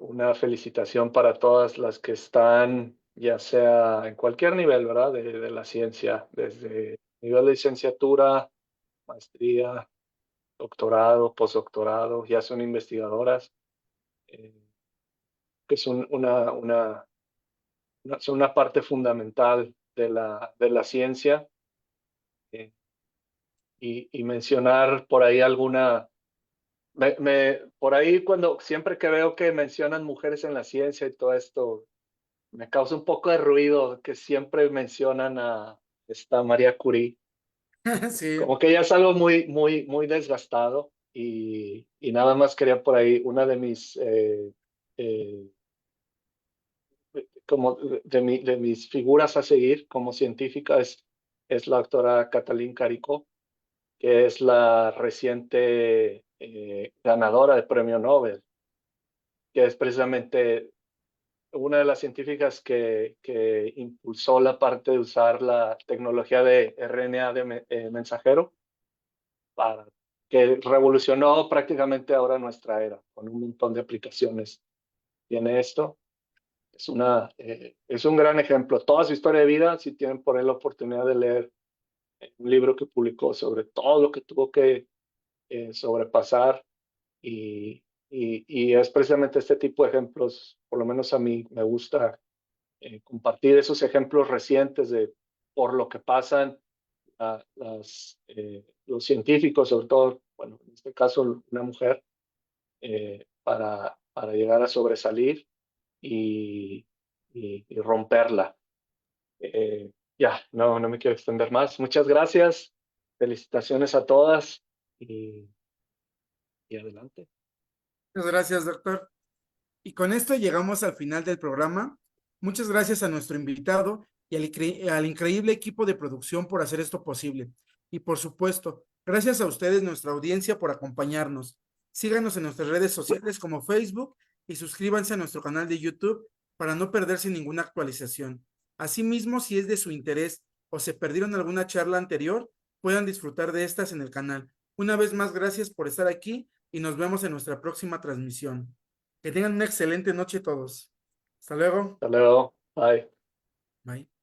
Una felicitación para todas las que están, ya sea en cualquier nivel, ¿verdad? De la ciencia, desde nivel de licenciatura, maestría, doctorado, postdoctorado, ya son investigadoras, eh, que son son una parte fundamental de la ciencia. eh, y mencionar por ahí por ahí siempre que veo que mencionan mujeres en la ciencia y todo esto, me causa un poco de ruido que siempre mencionan a esta María Curie, Sí, como que ya es algo muy, muy, muy desgastado y nada más quería por ahí, una de mis, eh, como de mis figuras a seguir como científica es la doctora Katalin Karikó, que es la reciente ganadora del premio Nobel, que es precisamente una de las científicas que impulsó la parte de usar la tecnología de RNA mensajero para que revolucionó prácticamente ahora nuestra era, con un montón de aplicaciones. Tiene esto, es un gran ejemplo. Toda su historia de vida, si tienen por ahí la oportunidad de leer un libro que publicó sobre todo lo que tuvo que sobrepasar y es precisamente este tipo de ejemplos, por lo menos a mí me gusta compartir esos ejemplos recientes de por lo que pasan los científicos, sobre todo, bueno, en este caso una mujer, para llegar a sobresalir y, y romperla. Ya, no me quiero extender más. Muchas gracias. Felicitaciones a todas y, y adelante. muchas gracias, doctor. Y con esto llegamos al final del programa. Muchas gracias a nuestro invitado y al increíble equipo de producción por hacer esto posible. Y por supuesto, gracias a ustedes, nuestra audiencia, por acompañarnos. Síganos en nuestras redes sociales como Facebook y suscríbanse a nuestro canal de YouTube para no perderse ninguna actualización. Asimismo, si es de su interés o se perdieron alguna charla anterior, puedan disfrutar de estas en el canal. Una vez más, gracias por estar aquí y nos vemos en nuestra próxima transmisión. Que tengan una excelente noche todos. Hasta luego. Hasta luego. Bye. Bye.